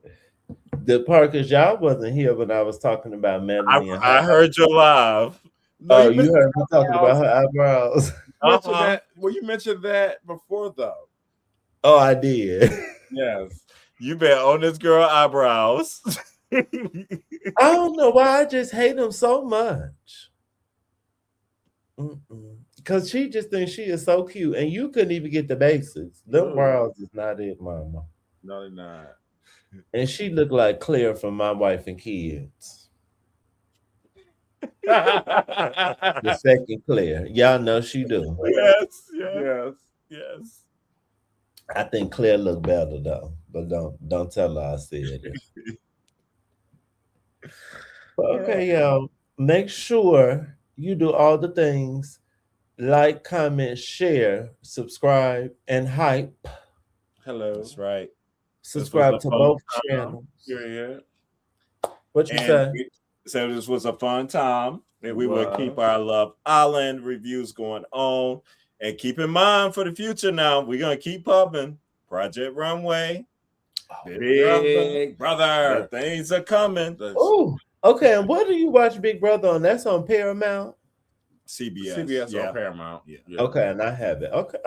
the Parkers, y'all wasn't here when I was talking about Melanie. and her. I heard you live. Oh, you heard me talking about her eyebrows. You mentioned that before, though. Oh, I did. Yes. You been on this girl eyebrows. I don't know why I just hate them so much. Because she just thinks she is so cute, and you couldn't even get the basics. Them brows is not it, mama. No, they're not. And she looked like Claire from My Wife and Kids. Yes, The second Claire. Y'all know she do. yes. I think Claire looked better though, but don't tell her I said it. But okay, y'all. Make sure you do all the things: like, comment, share, subscribe, and hype. Hello. That's right. Subscribe This to was a both fun channels. Yeah. What you say? So this was a fun time. We will was. keep our Love Island reviews going on. And keep in mind for the future now, we're going to keep pumping Project Runway. Big brother. The things are coming. Oh, okay. And what do you watch Big Brother on? That's on Paramount. CBS. on Paramount. Yeah. Okay, and I have it. Okay.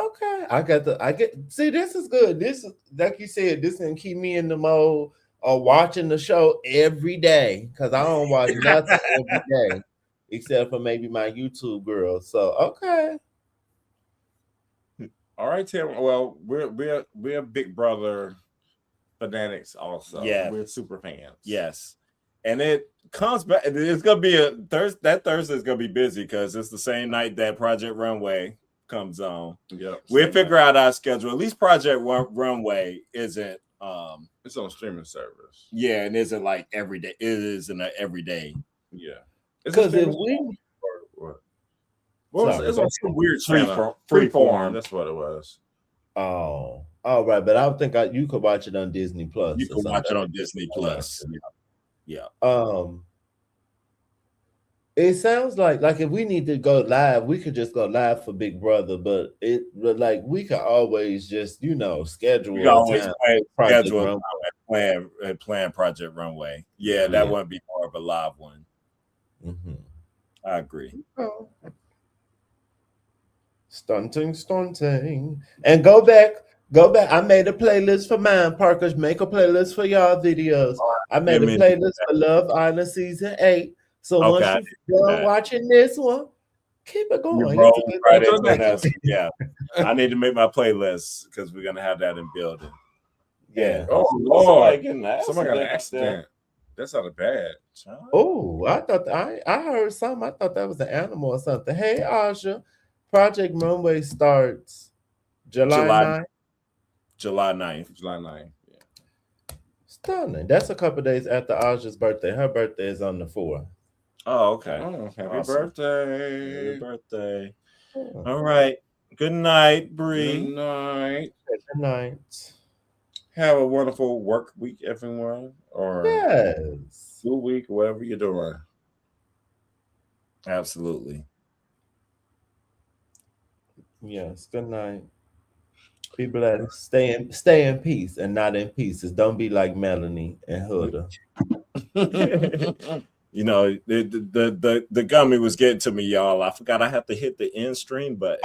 See, this is good. This is like you said, this can keep me in the mode. are watching the show every day because I don't watch nothing every day except for maybe my YouTube girls. So okay. All right, Tim. Well, we're Big Brother fanatics also. Yeah. We're super fans. Yes. And it comes back. It's gonna be a Thursday. That Thursday is gonna be busy because it's the same night that Project Runway comes on. Yep. We'll figure out our schedule. At least Project Runway isn't it's on streaming service. yeah, and isn't like every day. It isn't an every day. Yeah. Because if we it's on some weird channel. Freeform. Freeform. That's what it was. oh, all right, but I don't think you could watch it on Disney Plus. You or can watch it something. on Disney Plus. Yeah. It sounds like if we need to go live, we could just go live for Big Brother, but like we could always just schedule. We can always Project schedule Runway. plan Project Runway. Yeah, that wouldn't be more of a live one. Mm-hmm. I agree. Oh. Stunting. And go back. I made a playlist for mine, Parker. Make a playlist for y'all videos. I made a playlist for Love Island Season 8. So once you're done watching this one, keep it going. Yeah. I need to make my playlist because we're gonna have that in building. Yeah. Oh Lord. Somebody got an accident. That sounded bad. Oh, I thought I heard something. I thought that was an animal or something. Hey, Asha. Project Runway starts July 9th. July 9th. July 9th. Yeah. Stunning. That's a couple days after Asha's birthday. Her birthday is on the 4th. Oh, okay. Oh, happy Awesome. birthday. Happy birthday. All right. Good night, Bree. Good night. Good night. Have a wonderful work week, everyone. Or Yes. school week, whatever you're doing. Absolutely. Yes. Good night. Be blessed. Stay in peace and not in pieces. Don't be like Melanie and Huda. The gummy was getting to me, y'all. I forgot I have to hit the end stream button.